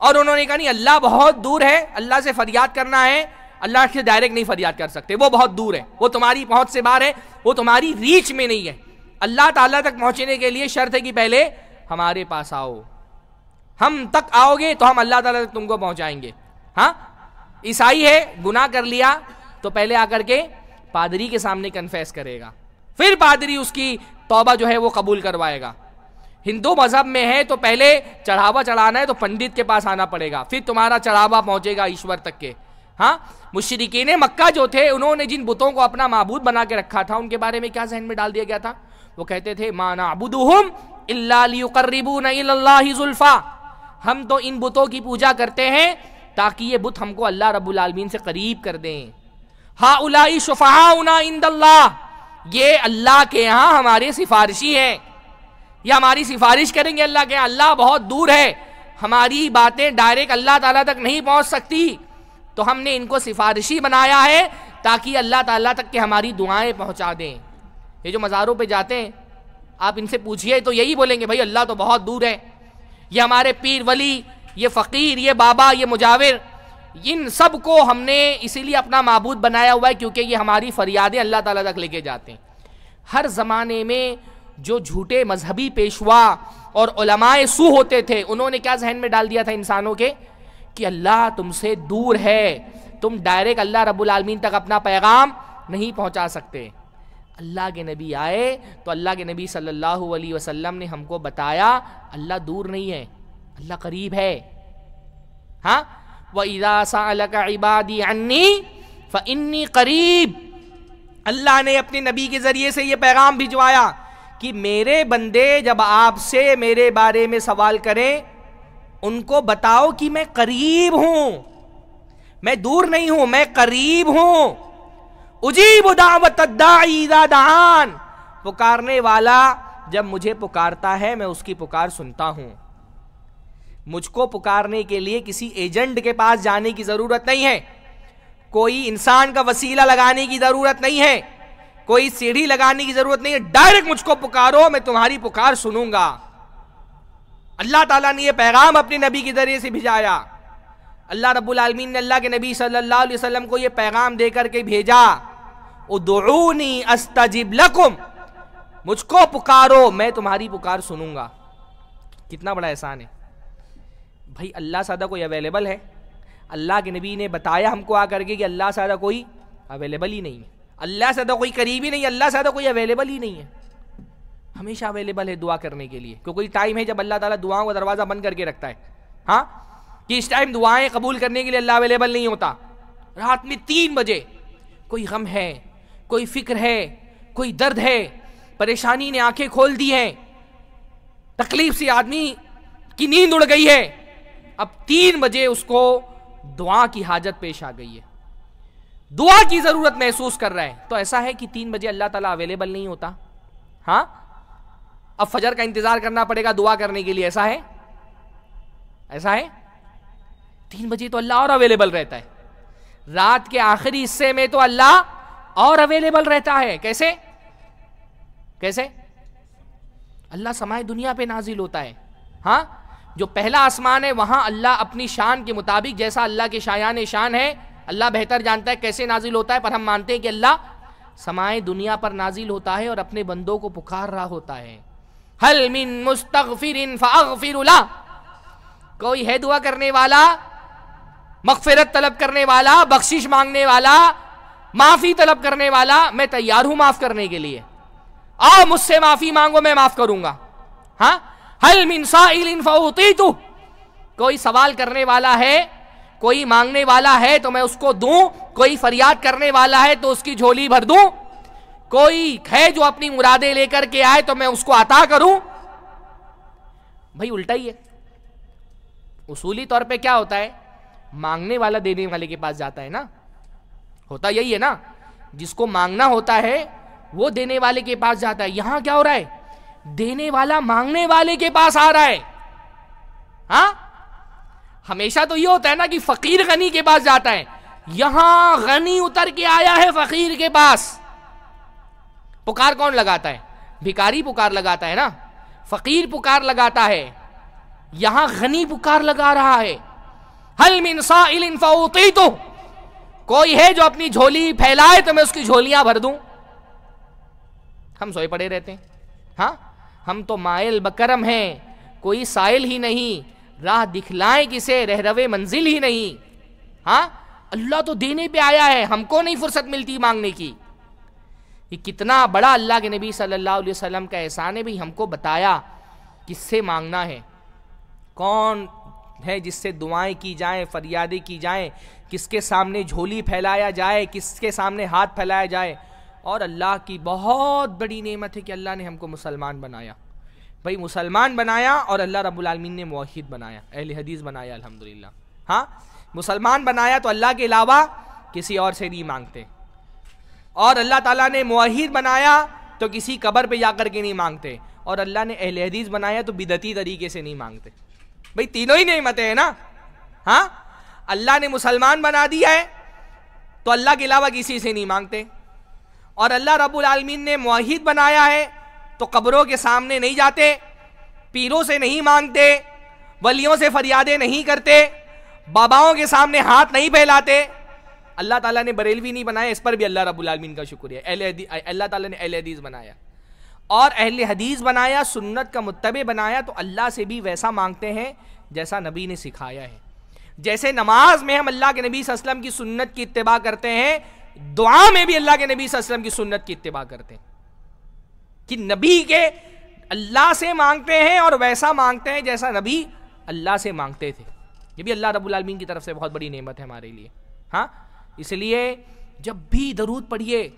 اور انہوں نے کہا نہیں، اللہ بہت دور ہے، اللہ سے فریاد کرنا ہے، اللہ سے ڈائریکٹ نہیں فریاد کر سکتے، وہ بہت دور ہے، وہ تمہاری پہنچ سے باہر ہے، وہ تمہاری ریچ میں نہیں ہے. اللہ تعالیٰ تک پہنچنے کے لیے شرط ہے کہ پہلے ہمارے پاس آؤ. ہم تک آؤ گے تو ہم اللہ تعالیٰ تک تم کو پہنچائیں گے. ہاں، عیسائی ہے، گناہ کر لیا تو پہلے آ کر کے پادری کے سامنے کنفیس کرے گا، پھر پادری اس کی توبہ جو ہے وہ قبول کروائے گا. ہندو مذہب میں ہے تو پہلے چڑھاوا چڑھانا ہے تو پنڈت کے پاس آنا پڑے گا، پھر تمہارا چڑھاوا پہنچے گا ایشور تک کے. ہاں، مشرکین مکہ جو تھے انہوں نے جن بتوں کو اپنا معبود بنا کے رکھا تھا ان کے بارے میں کیا ذہن میں ڈال دیا گیا تھا؟ وہ کہتے تھے ما نعبدہم الا لیقربونا الی اللہ زلفا. ہم تو ان بتوں کی پوجا کرتے ہیں تاکہ یہ بت ہم کو اللہ رب العالمین سے قریب کر دیں. ہؤلاء شفعاؤنا عند اللہ، یہ اللہ کے یہاں ہمارے سفارشی ہیں، یہ ہماری سفارش کریں گے اللہ کے یہاں. اللہ بہت دور ہے، ہماری باتیں ڈائریکٹ اللہ تعالیٰ تک نہیں پہنچ سکتی، تو ہم نے ان کو سفارشی بنایا ہے تاکہ اللہ تعالیٰ تک کے ہماری دعائیں پہنچا دیں. یہ جو مزاروں پہ جاتے ہیں آپ ان سے پوچھئے تو یہی بولیں گے بھائی اللہ تو بہت دور ہے. یہ ہمارے پیر ولی، یہ فقیر، یہ بابا، یہ مجاور، ان سب کو ہم نے اسی لیے اپنا معبود بنایا ہوا ہے کیونکہ یہ ہماری فریادیں اللہ تعالیٰ تک لے کے جاتے ہیں. ہر زمانے میں جو جھوٹے مذہبی پیشوا اور علماء سو ہوتے تھے انہوں نے کیا ذہن میں ڈال دیا تھا انسانوں کے کہ اللہ تم سے دور ہے، تم ڈائریکٹ اللہ رب العالمین تک اپنا پیغام نہیں پہنچا سکتے۔ اللہ کے نبی آئے تو اللہ کے نبی صلی اللہ علیہ وسلم نے ہم کو بتایا اللہ دور نہیں ہے، اللہ قریب ہے۔ ہاں وَإِذَا سَأَلَكَ عِبَادِي عَنِّي فَإِنِّي قَرِيب، اللہ نے اپنے نبی کے ذریعے سے یہ پیغام بھجوایا کہ میرے بندے جب آپ سے میرے بارے میں سوال کریں ان کو بتاؤ کہ میں قریب ہوں، میں دور نہیں ہوں، میں قریب ہوں۔ اجیب دعوت الداعی اذا دعان، پکارنے والا جب مجھے پکارتا ہے میں اس کی پکار سنتا ہوں۔ مجھ کو پکارنے کے لیے کسی ایجنٹ کے پاس جانے کی ضرورت نہیں ہے، کوئی انسان کا وسیلہ لگانے کی ضرورت نہیں ہے، کوئی سیڑھی لگانے کی ضرورت نہیں ہے، ڈائریکٹ مجھ کو پکارو میں تمہاری پکار سنوں گا۔ اللہ تعالیٰ نے یہ پیغام اپنے نبی کے ذریعے سے بھیجایا۔ اللہ رب العالمین نے اللہ کے نبی صلی اللہ علیہ وسلم کو یہ پیغام دے کر کے بھیجا، ادعونی استجب لکم، مجھ کو پکارو میں تمہاری پکار سنوں گا۔ کتنا بڑا احسان ہے بھائی، اللہ سے زیادہ کوئی اویلیبل ہے؟ اللہ کے نبی نے بتایا ہم کو آ کر کے کہ اللہ سے زیادہ کوئی اویلیبل ہی نہیں ہے، اللہ سے زیادہ کوئی قریب ہی نہیں ہے، اللہ سے زیادہ کوئی اویلیبل ہی نہیں ہے، ہمیشہ اویلیبل ہے دعا کرنے کے لیے۔ کوئی ٹائم ہے جب اللہ تعالیٰ دعاؤں کا دروازہ بند کر کے رکھتا ہے، ہاں کہ اس ٹائم دعائیں قبول کرنے کے لیے اللہ اویلیبل نہیں ہوتا۔ رات میں 3 بجے کوئی غم ہے، کوئی فکر ہے، کوئی درد ہے، پریشانی نے آنکھیں کھول دی ہیں، تکلیف سے آدمی کی نیند اڑ گئی ہے، اب 3 بجے اس کو دعا کی حاجت پیش آ گئی ہے، دعا کی ضرورت محسوس کر رہا ہے، تو ایسا ہے کہ 3 بجے اللہ تعالیٰ اویلیبل نہیں ہوتا؟ ہاں اب فجر کا انتظار کرنا پڑے گا دعا کرنے کے لیے، ایسا ہے؟ ایسا ہے؟ 3 بجے تو اللہ اور اویلیبل رہتا ہے، رات کے آخری حصے میں تو اللہ اور اویلیبل رہتا ہے۔ کیسے؟ کیسے؟ اللہ سمائے دنیا پہ نازل ہوتا ہے، ہاں جو پہلا آسمان ہے وہاں اللہ اپنی شان کے مطابق، جیسا اللہ کے شایان شان ہے اللہ بہتر جانتا ہے کیسے نازل ہوتا ہے، پر ہم مانتے ہیں کہ اللہ سمائے دنیا پر نازل ہوتا ہے اور اپنے بندوں کو پکار رہا ہوتا ہے۔ حل من مستغفر فاغفر له، کوئی ہے دعا کرنے والا، مغفرت طلب کرنے والا، بخشش مانگنے والا، معافی طلب کرنے والا؟ میں تیار ہوں معاف کرنے کے لیے، آؤ مجھ سے معافی مانگو میں معاف کروں گا۔ ہاں حل من سائل فاعطیتہ، کوئی سوال کرنے والا ہے، کوئی مانگنے والا ہے تو میں اس کو دوں، کوئی فریاد کرنے والا ہے تو اس کی جھولی بھر دوں، کوئی ہے جو اپنی مرادیں لے کر کے آئے تو میں اس کو عطا کروں؟ بھائی الٹا ہی ہے۔ اصولی طور پہ کیا ہوتا ہے؟ مانگنے والا دینے والے کے پاس جاتا ہے نا، ہوتا یہی ہے نا، جس کو مانگنا ہوتا ہے وہ دینے والے کے پاس جاتا ہے۔ یہاں کیا ہو رہا ہے؟ دینے والا مانگنے والے کے پاس آ رہا ہے۔ ہاں ہمیشہ تو یہ ہوتا ہے نا کہ فقیر غنی کے پاس جاتا ہے، یہاں غنی اتر کے آیا ہے فقیر کے پاس۔ پکار کون لگاتا ہے؟ بھکاری پکار لگاتا ہے نا، فقیر پکار لگاتا ہے، یہاں غنی پکار لگا رہا ہے۔ حل من سائل فاعطیتہ، کوئی ہے جو اپنی جھولی پھیلائے تو میں اس کی جھولیاں بھر دوں؟ ہم سوئے پڑے رہتے ہیں، ہاں ہم تو مائل بکرم ہیں، کوئی سائل ہی نہیں، راہ دکھلائیں کسے رہروے منزل ہی نہیں۔ ہاں اللہ تو دینے پہ آیا ہے، ہم کو نہیں فرصت ملتی مانگنے کی۔ یہ کتنا بڑا اللہ کے نبی صلی اللہ علیہ وسلم کا احسان ہے، بھی ہم کو بتایا کس سے مانگنا ہے، کون ہے جس سے دعائیں کی جائیں، فریادیں کی جائیں، کس کے سامنے جھولی پھیلایا جائے، کس کے سامنے ہاتھ پھیلایا جائے۔ اور اللہ کی بہت بڑی نعمت ہے کہ اللہ نے ہم کو مسلمان بنایا، بھائی مسلمان بنایا، اور اللہ رب العالمین نے موحد بنایا، اہل حدیث بنایا الحمدللہ۔ ہاں مسلمان بنایا تو اللہ کے علاوہ کسی اور سے نہیں مانگتے، اور اللہ تعالیٰ نے موحد بنایا تو کسی قبر پہ جا کر کے نہیں مانگتے، اور اللہ نے اہل حدیث بنایا تو بدعتی طریقے سے نہیں مانگتے۔ بھائی تینوں ہی نعمتیں ہیں نا۔ ہاں اللہ نے مسلمان بنا دیا ہے تو اللہ کے علاوہ کسی سے نہیں مانگتے، اور اللہ رب العالمین نے موحد بنایا ہے تو قبروں کے سامنے نہیں جاتے، پیروں سے نہیں مانگتے، ولیوں سے فریادیں نہیں کرتے، باباؤں کے سامنے ہاتھ نہیں پھیلاتے۔ اللہ تعالیٰ نے بریلوی نہیں بنایا، اس پر بھی اللہ رب العالمین کا شکریہ۔ اللہ تعالیٰ نے اہل حدیث بنایا، اور اہل حدیث بنایا، سنت کا متبع بنایا، تو اللہ سے بھی ویسا مانگتے ہیں جیسا نبی نے سکھایا ہے۔ جیسے نماز میں ہم اللہ کے نبی صلی اللہ علیہ وسلم کی سنت کی اتباع کرتے ہیں، دعا میں بھی اللہ کے نبی صلی اللہ علیہ وسلم کی سنت کی اتباع کرتے ہیں کہ نبی کے اللہ سے مانگتے ہیں اور ویسا مانگتے ہیں جیسا نبی اللہ سے مانگتے تھے. یہ بھی اللہ رب العالمین کی طرف سے بہت بڑی نعمت ہے ہمارے لیے. ہاں اس لیے جب بھی درود پڑھیے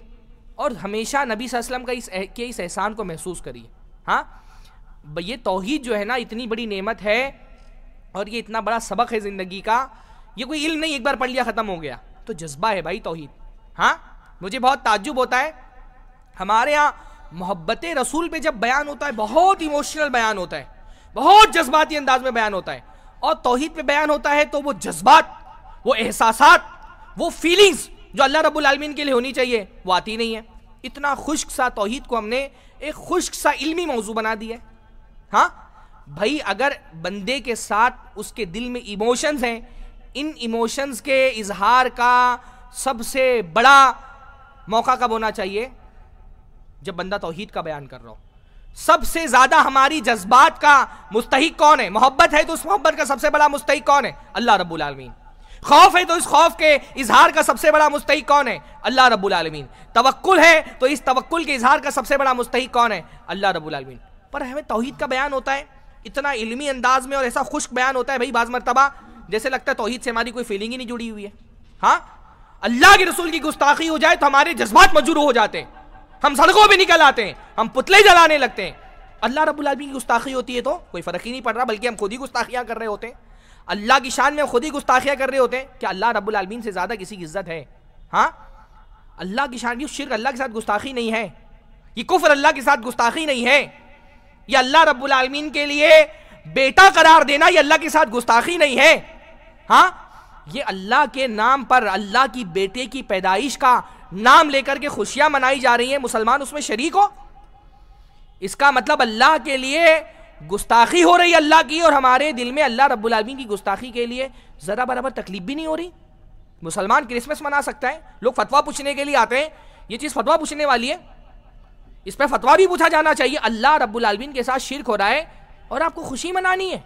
اور ہمیشہ نبی صلی اللہ علیہ وسلم کا اس احسان کو محسوس کریے. ہاں یہ توحید جو ہے نا اتنی بڑی نعمت ہے اور یہ اتنا بڑا سبق ہے زندگی کا. یہ کوئی علم نہیں ایک بار پڑھ لیا ختم ہو گیا, تو جذبہ ہے بھائی توحید. ہاں مجھے بہت تعجب ہوتا ہے ہمارے یہاں محبت رسول پہ جب بیان ہوتا ہے بہت ایموشنل بیان ہوتا ہے, بہت جذباتی انداز میں بیان ہوتا ہے, اور توحید پہ بیان ہوتا ہے تو وہ جذبات, وہ احساسات, وہ فیلنگز جو اللہ رب العالمین کے لیے ہونی چاہیے وہ آتی نہیں ہے. اتنا خشک سا توحید کو ہم نے ایک خشک سا علمی موضوع بنا دیا ہے. ہاں بھائی اگر بندے کے ساتھ اس کے دل میں ایموشنز ہیں, ان ایموشنز کے اظہار کا سب سے بڑا موقع کب ہونا چاہیے؟ جب بندہ توحید کا بیان کر رہا ہو. سب سے زیادہ ہماری جذبات کا مستحق کون ہے؟ محبت ہے تو اس محبت کا سب سے بڑا مستحق کون ہے؟ اللہ رب العالمین. خوف ہے تو اس خوف کے اظہار کا سب سے بڑا مستحق کون ہے؟ اللہ رب العالمین. توکل ہے تو اس توکل کے اظہار کا سب سے بڑا مستحق کون ہے؟ اللہ رب العالمین. پر ہمیں توحید کا بیان ہوتا ہے اتنا علمی انداز میں اور ایسا خشک بیان ہوتا ہے بھائی بعض مرتبہ جیسے لگتا ہے توحید سے ہماری کوئی فیلنگ ہی نہیں جڑی ہوئی ہے. ہاں اللہ کے رسول کی گستاخی ہو جائے تو ہمارے جذبات مجروح ہو جاتے ہیں, ہم سڑکوں پہ نکل آتے ہیں, ہم پتلے جلانے لگتے ہیں. اللہ رب العالمین کی گستاخی ہوتی ہے تو کوئی فرق ہی نہیں پڑ رہا, بلکہ ہم خود ہی گستاخیاں کر رہے ہوتے ہیں. اللہ کی شان میں ہم خود ہی گستاخیاں کر رہے ہوتے ہیں. کیا اللہ رب العالمین سے زیادہ کسی کی عزت ہے؟ ہاں اللہ کی شان, یہ شرک اللہ کے ساتھ گستاخی نہیں ہے, یہ کفر اللہ کے ساتھ گستاخی نہیں ہے, یہ اللہ رب العالمین کے لیے بیٹا قرار دینا یہ اللہ کے ساتھ گستاخی نہیں ہے. ہاں یہ اللہ کے نام پر اللہ کی بیٹے کی پیدائش کا نام لے کر کے خوشیاں منائی جا رہی ہیں, مسلمان اس میں شریک ہو, اس کا مطلب اللہ کے لیے گستاخی ہو رہی ہے اللہ کی, اور ہمارے دل میں اللہ رب العالمین کی گستاخی کے لیے ذرا برابر تکلیف بھی نہیں ہو رہی. مسلمان کرسمس منا سکتا ہے, لوگ فتویٰ پوچھنے کے لیے آتے ہیں, یہ چیز فتویٰ پوچھنے والی ہے, اس پہ فتویٰ بھی پوچھا جانا چاہیے. اللہ رب العالمین کے ساتھ شرک ہو رہا ہے اور آپ کو خوشی منانی ہے.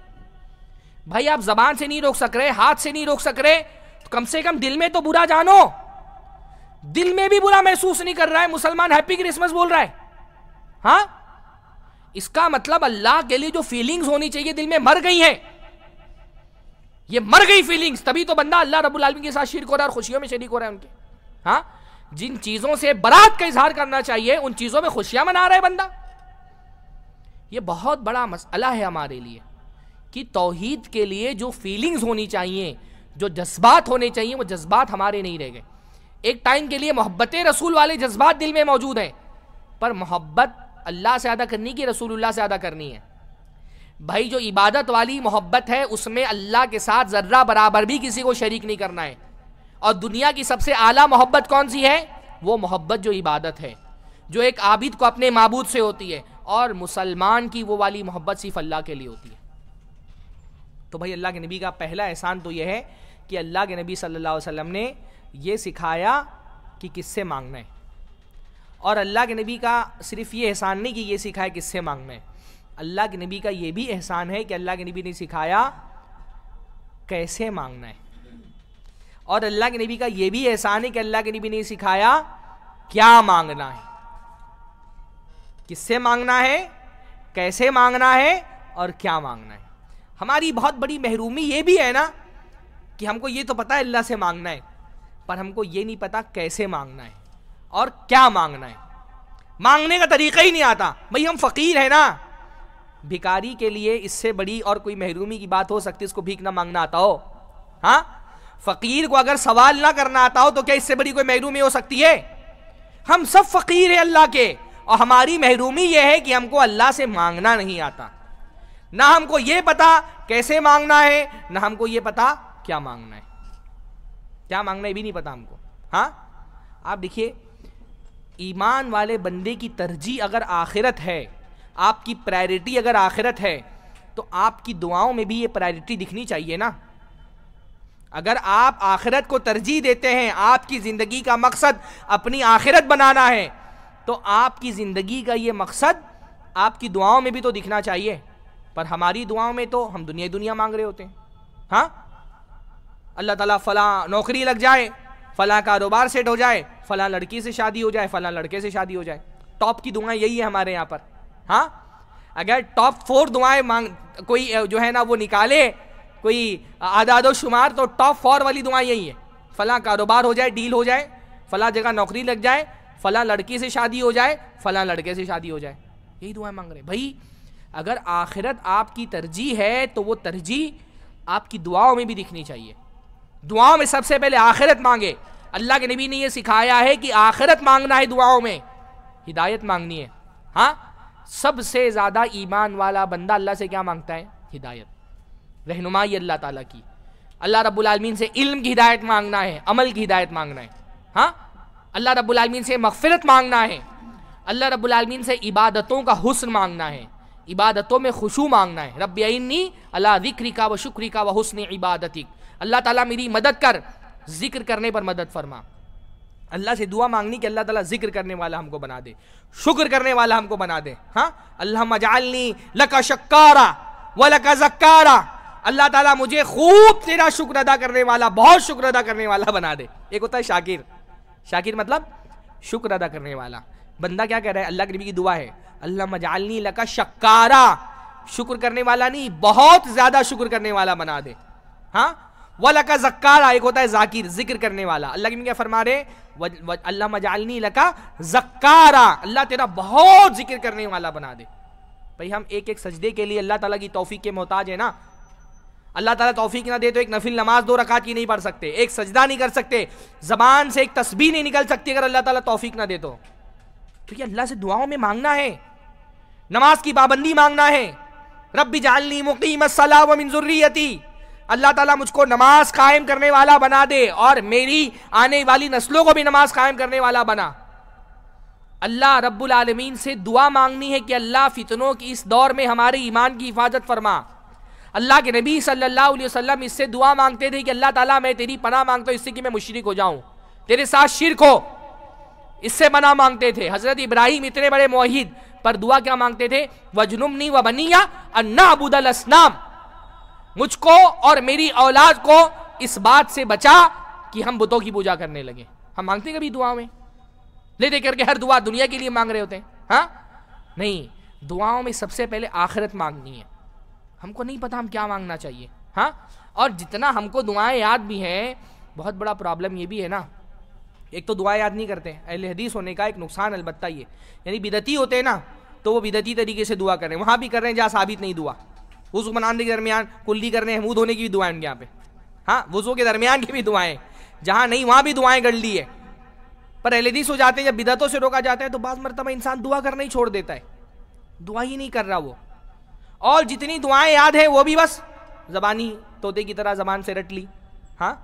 بھائی آپ زبان سے نہیں روک سک رہے, ہاتھ سے نہیں روک سک رہے, تو کم سے کم دل میں تو برا جانو. دل میں بھی برا محسوس نہیں کر رہا ہے, مسلمان ہیپی کرسمس بول رہا ہے. ہاں اس کا مطلب اللہ کے لیے جو فیلنگز ہونی چاہیے دل میں مر گئی ہیں, یہ مر گئی فیلنگز, تبھی تو بندہ اللہ رب العالمین کے ساتھ شرک ہو رہا ہے اور خوشیوں میں شریک ہو رہا ہے ان کے. ہاں جن چیزوں سے برات کا اظہار کرنا چاہیے ان چیزوں میں خوشیاں منا رہا ہے بندہ. یہ بہت بڑا مسئلہ ہے ہمارے لیے کہ توحید کے لیے جو فیلنگز ہونی چاہیے, جو جذبات ہونے چاہیے, وہ جذبات ہمارے نہیں رہ گئے. ایک ٹائم کے لیے محبت رسول والے جذبات دل میں موجود ہیں, پر محبت اللہ سے ادا کرنی کی رسول اللہ سے ادا کرنی ہے. بھائی جو عبادت والی محبت ہے اس میں اللہ کے ساتھ ذرہ برابر بھی کسی کو شریک نہیں کرنا ہے. اور دنیا کی سب سے اعلیٰ محبت کون سی ہے؟ وہ محبت جو عبادت ہے, جو ایک عابد کو اپنے معبود سے ہوتی ہے, اور مسلمان کی وہ والی محبت صرف اللہ کے لیے ہوتی ہے. تو بھائی اللہ کے نبی کا پہلا احسان تو یہ ہے کہ اللہ کے نبی صلی اللہ علیہ وسلم نے یہ سکھایا کہ کس سے مانگنا ہے. اور اللہ کے نبی کا صرف یہ احسان نہیں کہ یہ سکھایا کس سے مانگنا ہے, اللہ کے نبی کا یہ بھی احسان ہے کہ اللہ کے نبی نے سکھایا کیسے مانگنا ہے. اور اللہ کے نبی کا یہ بھی احسان ہے کہ اللہ کے نبی نے سکھایا کیا مانگنا ہے, کس سے مانگنا ہے, کیسے مانگنا ہے اور کیا مانگنا ہے. ہماری بہت بڑی محرومی یہ بھی ہے نا کہ ہم کو یہ تو پتا ہے اللہ سے مانگنا ہے, پر ہم کو یہ نہیں پتا کیسے مانگنا ہے اور کیا مانگنا ہے. مانگنے کا طریقہ ہی نہیں آتا. بھئی ہم فقیر ہیں نا, بھکاری کے لیے اس سے بڑی اور کوئی محرومی کی بات ہو سکتی ہے اس کو بھیک نہ مانگنا آتا ہو. ہاں فقیر کو اگر سوال نہ کرنا آتا ہو تو کیا اس سے بڑی کوئی محرومی ہو سکتی ہے؟ ہم سب فقیر ہیں اللہ کے, اور ہماری محرومی یہ ہے کہ ہم کو اللہ سے مانگنا نہیں آتا. نہ ہم کو یہ پتا کیسے مانگنا ہے, نہ ہم کو یہ پتا کیا مانگنا ہے. کیا مانگنا ہے بھی نہیں پتا ہم کو. ہاں آپ دیکھیے, ایمان والے بندے کی ترجیح اگر آخرت ہے, آپ کی پرائرٹی اگر آخرت ہے, تو آپ کی دعاؤں میں بھی یہ پرائرٹی دکھنی چاہیے نا. اگر آپ آخرت کو ترجیح دیتے ہیں, آپ کی زندگی کا مقصد اپنی آخرت بنانا ہے, تو آپ کی زندگی کا یہ مقصد آپ کی دعاؤں میں بھی تو دکھنا چاہیے. پر ہماری دعاؤں میں تو ہم دنیا مانگ رہے ہوتے ہیں. ہاں اللہ تعالیٰ فلاں نوکری لگ جائے, فلاں کاروبار سیٹ ہو جائے، فلاں لڑکی سے شادی ہو جائے، فلاں لڑکے سے شادی ہو جائے. ٹاپ کی دعائیں یہی ہے ہمارے یہاں پر. ہاں اگر ٹاپ 4 دعائیں کوئی جو ہے نا وہ نکالے کوئی اعداد و شمار، تو ٹاپ 4 والی دعائیں یہی ہے. فلاں کاروبار ہو جائے، ڈیل ہو جائے، فلاں جگہ نوکری لگ جائے، فلاں لڑکی سے شادی ہو جائے، فلاں لڑکے سے شادی ہو جائے. یہی دعائیں مانگ رہے ہیں. بھائی اگر آخرت آپ کی ترجیح ہے تو وہ ترجیح آپ کی دعاؤں میں بھی دکھنی چاہیے. دعاؤں میں سب سے پہلے آخرت مانگے. اللہ کے نبی نے یہ سکھایا ہے کہ آخرت مانگنا ہے دعاؤں میں، ہدایت مانگنی ہے. ہاں سب سے زیادہ ایمان والا بندہ اللہ سے کیا مانگتا ہے؟ ہدایت، رہنمائی اللہ تعالیٰ کی. اللہ رب العالمین سے علم کی ہدایت مانگنا ہے، عمل کی ہدایت مانگنا ہے. ہاں اللہ رب العالمین سے مغفرت مانگنا ہے. اللہ رب العالمین سے عبادتوں کا حسن مانگنا ہے، عبادتوں میں خشوع مانگنا ہے. رب اعنی علی ذکرک و شکرک و حسن عبادتک. اللہ تعالیٰ میری مدد کر، ذکر کرنے پر مدد فرما. اللہ سے دعا مانگنی کہ اللہ تعالیٰ ذکر کرنے والا ہم کو بنا دے، شکر کرنے والا ہم کو بنا دے. ہاں اللہم اجعلنی لک شکارا ولک ذکارا. اللہ تعالیٰ مجھے خوب تیرا شکر ادا کرنے والا، بہت شکر ادا کرنے والا بنا دے. ایک ہوتا ہے شاکر، شاکر مطلب شکر ادا کرنے والا. بندہ کیا کہہ رہا ہے؟ اللہ کے نبی کی دعا ہے اللہم اجعلنی لک شکارا، شکر کرنے والا نہیں، بہت زیادہ شکر کرنے والا بنا دے. ہاں وَلَكَ ذَكَّارًا، ایک ہوتا ہے ذاکر، ذکر کرنے والا. اللہ کے نبی کیا فرما رہے؟ اللہم اجعلنی لک ذکارا، اللہ تیرا بہت ذکر کرنے والا بنا دے. بھئی ہم ایک ایک سجدے کے لیے اللہ تعالیٰ کی توفیق کے محتاج ہیں نا. اللہ تعالیٰ توفیق نہ دے تو ایک نفل نماز 2 رکعت کی نہیں پڑھ سکتے، ایک سجدہ نہیں کر سکتے، زبان سے ایک تسبیح نہیں نکل سکتی اگر اللہ تعالیٰ توفیق نہ دے تو. یہ اللہ سے دعاؤں میں مانگنا ہے، نماز کی پابندی مانگنا ہے. رب اجعلنی مقیم الصلاۃ ومن ذریتی، اللہ تعالیٰ مجھ کو نماز قائم کرنے والا بنا دے اور میری آنے والی نسلوں کو بھی نماز قائم کرنے والا بنا. اللہ رب العالمین سے دعا مانگنی ہے کہ اللہ فتنوں کی اس دور میں ہمارے ایمان کی حفاظت فرما. اللہ کے نبی صلی اللہ علیہ وسلم اس سے دعا مانگتے تھے کہ اللہ تعالیٰ میں تیری پناہ مانگتا ہوں اس سے کہ میں مشرک ہو جاؤں، تیرے ساتھ شرک ہو، اس سے پناہ مانگتے تھے. حضرت ابراہیم اتنے بڑے موحد پر دعا کیا مانگتے تھے؟ وَجْنُبْنِي وَبَنِيَّ أَن نَّعْبُدَ الْأَصْنَامَ، مجھ کو اور میری اولاد کو اس بات سے بچا کہ ہم بتوں کی پوجا کرنے لگے. ہم مانگتے ہیں کبھی دعاؤں میں؟ لے دے کر کے ہر دعا دنیا کے لیے مانگ رہے ہوتے ہیں. ہاں نہیں، دعاؤں میں سب سے پہلے آخرت مانگنی ہے. ہم کو نہیں پتا ہم کیا مانگنا چاہیے. ہاں اور جتنا ہم کو دعائیں یاد بھی ہیں، بہت بڑا پرابلم یہ بھی ہے نا، ایک تو دعائیں یاد نہیں کرتے. اہل حدیث ہونے کا ایک نقصان البتہ یہ، یعنی بدعتی ہوتے ہیں نا تو وہ بدعتی طریقے سے دعا کر رہے ہیں، وہاں بھی کر رہے ہیں جہاں ثابت نہیں دعا. وضو بنانے کے درمیان کلی کرنے، حمود ہونے کی بھی دعائیں ان کے یہاں پہ. ہاں وضو کے درمیان کی بھی دعائیں، جہاں نہیں وہاں بھی دعائیں گڑ لی ہے. پر اہل حدیث ہو جاتے ہیں جب بدعتوں سے روکا جاتا ہے تو بعض مرتبہ انسان دعا کرنا ہی چھوڑ دیتا ہے، دعا ہی نہیں کر رہا وہ. اور جتنی دعائیں یاد ہیں وہ بھی بس زبانی طوطے کی طرح زبان سے رٹ لی. ہاں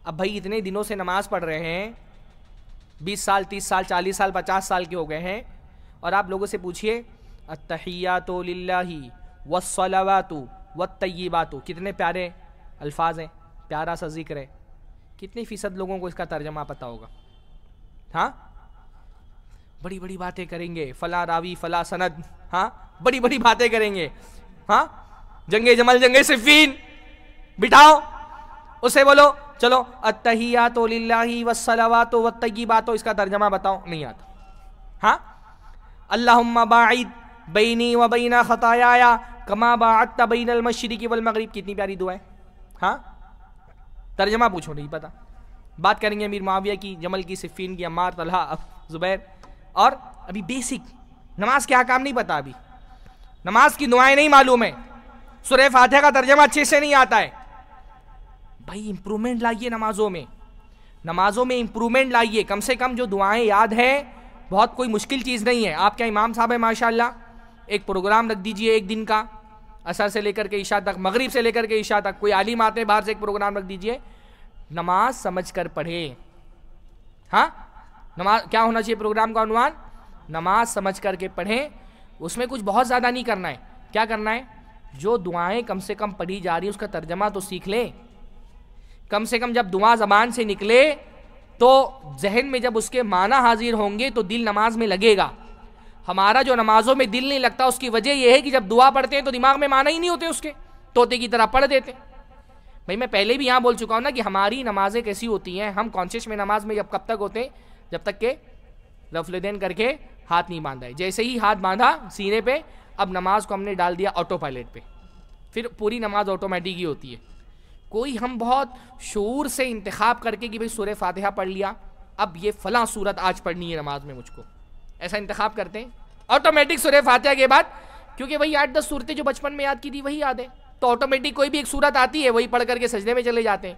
اب بھائی اتنے دنوں سے نماز پڑھ رہے ہیں، 20 سال 30 سال 40 سال 50 سال کے ہو گئے ہیں، اور آپ لوگوں سے پوچھئے التحیات للہ والصلوات والطیبات، کتنے پیارے الفاظ ہیں، پیارا سا ذکر ہے. کتنے فیصد لوگوں کو اس کا ترجمہ پتہ ہوگا؟ ہاں بڑی بڑی باتیں کریں گے، فلاں راوی فلاں سند، ہاں بڑی بڑی باتیں کریں گے. ہاں جنگ جمل جنگ صفین بٹھاؤ، اسے بولو چلو التحیات للہ والصلوات والطیبات، اس کا ترجمہ بتاؤ، نہیں آتا. ہاں اللہم باعد بینی و بین خطایایا کما باعدت بین المشرق والمغرب، کتنی پیاری دعا ہے. ہاں ترجمہ پوچھو نہیں پتا. بات کریں گے امیر معاویہ کی، جمل کی، صفین کی، عمار، طلحہ، زبیر. اور ابھی بیسک نماز کے احکام نہیں پتا، ابھی نماز کی دعائیں نہیں معلوم ہے، سورہ فاتحہ کا ترجمہ اچھے سے نہیں آتا ہے. بھائی امپرومنٹ لائیے نمازوں میں، نمازوں میں امپرومنٹ لائیے. کم سے کم جو دعائیں یاد ہیں، بہت کوئی مشکل چیز نہیں ہے. آپ کیا امام صاحب ہیں ماشاءاللہ، ایک پروگرام رکھ دیجئے ایک دن کا، عصر سے لے کر کے عشاء تک، مغرب سے لے کر کے عشاء تک. کوئی عالم آتے ہیں باہر سے، ایک پروگرام رکھ دیجئے، نماز سمجھ کر پڑھیں. ہاں نماز کیا ہونا چاہیے پروگرام کا عنوان؟ نماز سمجھ کر کے پڑھیں. اس میں کچھ بہت زیادہ نہیں کرنا ہے. کیا کرنا ہے؟ جو دعائیں کم سے کم پڑھی جا رہی ہیں اس کا ترجمہ تو سیکھ لیں. کم سے کم جب دعا زبان سے نکلے تو ذہن میں جب اس کے معنی حاضر ہوں گے تو دل نماز میں لگے گا. ہمارا جو نمازوں میں دل نہیں لگتا اس کی وجہ یہ ہے کہ جب دعا پڑھتے ہیں تو دماغ میں معنی ہی نہیں ہوتے اس کے، طوطے کی طرح پڑھ دیتے. بھائی میں پہلے بھی یہاں بول چکا ہوں نا کہ ہماری نمازیں کیسی ہوتی ہیں، ہم کانشیس میں نماز میں کب تک ہوتے ہیں، جب تک کہ رفع الیدین کر کے ہاتھ نہیں باندھا ہے. جیسے ہی ہاتھ باندھا سینے پہ، اب نماز کو ہم نے ڈال دیا آٹو پائلٹ پہ، پھر پوری نماز آٹومیٹک ہی ہوتی ہے. کوئی ہم بہت شعور سے انتخاب کر کے کہ بھئی سورہ فاتحہ پڑھ لیا، اب یہ فلاں صورت آج پڑھنی ہے نماز میں مجھ کو، ایسا انتخاب کرتے ہیں آٹومیٹک سورہ فاتحہ کے بعد، کیونکہ وہی 8-10 صورتیں جو بچپن میں یاد کی تھی وہی یاد ہے، تو آٹومیٹک کوئی بھی ایک صورت آتی ہے وہی پڑھ کر کے سجدے میں چلے جاتے ہیں.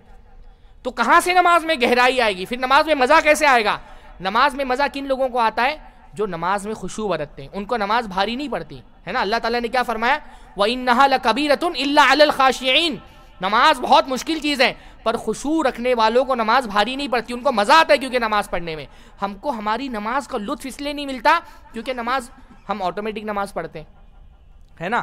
تو کہاں سے نماز میں گہرائی آئے گی؟ پھر نماز میں مزہ کیسے آئے گا؟ نماز میں مزہ کن لوگوں کو آتا ہے؟ جو نماز میں خشوع برتتے ہیں، ان کو نماز بھاری نہیں پڑتی ہے نا. اللہ تعالیٰ نے کیا فرمایا؟ وَإِنَّهَا لَكَبِيرَةٌ إِلَّا عَلَى الْخَاشِعِينَ. نماز بہت مشکل چیز ہے، پر خشوع رکھنے والوں کو نماز بھاری نہیں پڑتی، ان کو مزہ آتا ہے کیونکہ نماز پڑھنے میں. ہم کو ہماری نماز کا لطف اس لیے نہیں ملتا کیونکہ نماز ہم آٹومیٹک نماز پڑھتے ہیں، ہے نا.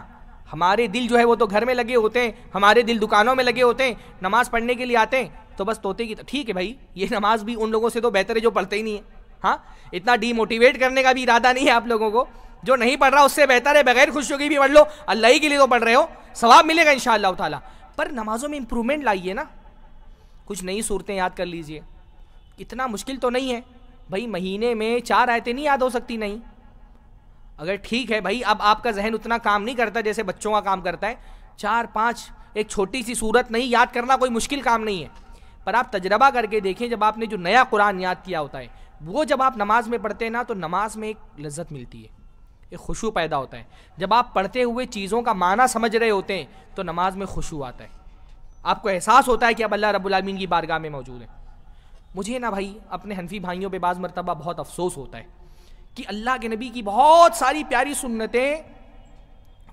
ہمارے دل جو ہے وہ تو گھر میں لگے ہوتے ہیں، ہمارے دل دکانوں میں لگے ہوتے ہیں، نماز پڑھنے کے لیے آتے ہیں تو بس طوطے کی ٹھیک ہے بھائی، یہ نماز بھی ان لوگوں سے تو بہتر ہے جو پڑھتے ہی نہیں ہے. ہاں، اتنا ڈی موٹیویٹ کرنے کا بھی ارادہ نہیں ہے آپ لوگوں کو. جو نہیں پڑھ رہا اس سے بہتر ہے بغیر خوشیوں کی بھی پڑھ لو، اللہ ہی کے لیے تو پڑھ رہے ہو، ثواب ملے گا انشاءاللہ تعالیٰ. پر نمازوں میں امپرومنٹ لائیے نا، کچھ نئی صورتیں یاد کر لیجئے. اتنا مشکل تو نہیں ہے بھائی، مہینے میں 4 آیتیں نہیں یاد ہو سکتی؟ نہیں، اگر ٹھیک ہے بھائی اب آپ کا ذہن اتنا کام نہیں کرتا جیسے بچوں کا کام کرتا ہے، 4-5 ایک چھوٹی سی صورت نہیں یاد کرنا کوئی مشکل کام نہیں ہے. پر آپ تجربہ کر کے دیکھیں، جب آپ نے جو نیا قرآن یاد کیا ہوتا ہے وہ جب آپ نماز میں پڑھتے ہیں نا تو نماز میں ایک لذت ملتی ہے، ایک خشوع پیدا ہوتا ہے. جب آپ پڑھتے ہوئے چیزوں کا معنی سمجھ رہے ہوتے ہیں تو نماز میں خشوع آتا ہے، آپ کو احساس ہوتا ہے کہ اب اللہ رب العالمین کی بارگاہ میں موجود ہے. مجھے نا بھائی اپنے حنفی بھائیوں پہ بعض مرتبہ بہت افسوس ہوتا ہے کہ اللہ کے نبی کی بہت ساری پیاری سنتیں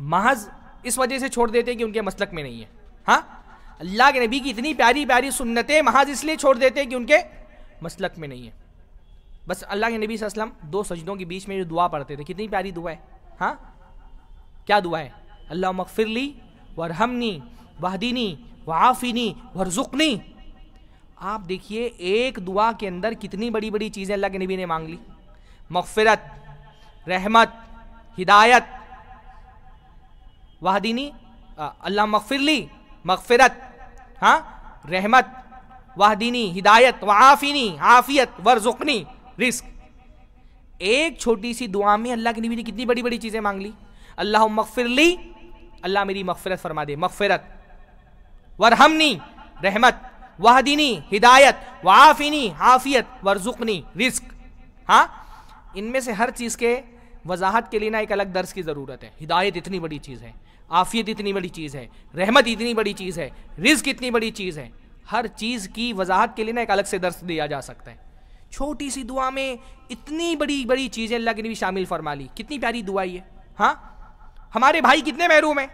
محض اس وجہ سے چھوڑ دیتے ہیں کہ ان کے مسلک میں نہیں ہے. ہاں، اللہ کے نبی کی اتنی پیاری پیاری سنتیں محض اس لیے چھوڑ دیتے ہیں کہ ان کے مسلک میں نہیں ہے. بس اللہ کے نبی صلی اللہ علیہ وسلم 2 سجدوں کے بیچ میں جو دعا پڑھتے تھے، کتنی پیاری دعا ہے. ہاں، کیا دعا ہے؟ اللہم اغفر لی وارحمنی واہدینی وعافینی وارزقنی. آپ دیکھیے ایک دعا کے اندر کتنی بڑی بڑی چیزیں اللہ کے نبی نے مانگ لی. مغفرت، رحمت، ہدایت، واہدینی، اللہم اغفر لی، مغفرت، ہاں، رحمت، واہدینی، ہدایت، وعافینی، عافیت، ورزقنی، رزق. ایک چھوٹی سی دعا میں اللہ کے نبی نے کتنی بڑی بڑی چیزیں مانگ لی. اللہم اغفر لی، اللہ میری مغفرت فرما دے، مغفرت. ورحمنی، رحمت. واہدینی، ہدایت. وعافینی، عافیت. ورزقنی، رزق. ہاں، ان میں سے ہر چیز کے وضاحت کے لیے نا ایک الگ درس کی ضرورت ہے. ہدایت اتنی بڑی چیز ہے، عافیت اتنی بڑی چیز ہے، رحمت اتنی بڑی چیز ہے، رزق اتنی بڑی چیز ہے. ہر چیز کی وضاحت کے لیے نا ایک الگ سے درس دیا جا سکتا ہے. چھوٹی سی دعا میں اتنی بڑی بڑی چیزیں اللہ کے نبی شامل فرما لی. کتنی پیاری دعا یہ. ہاں، ہمارے بھائی کتنے محروم ہیں،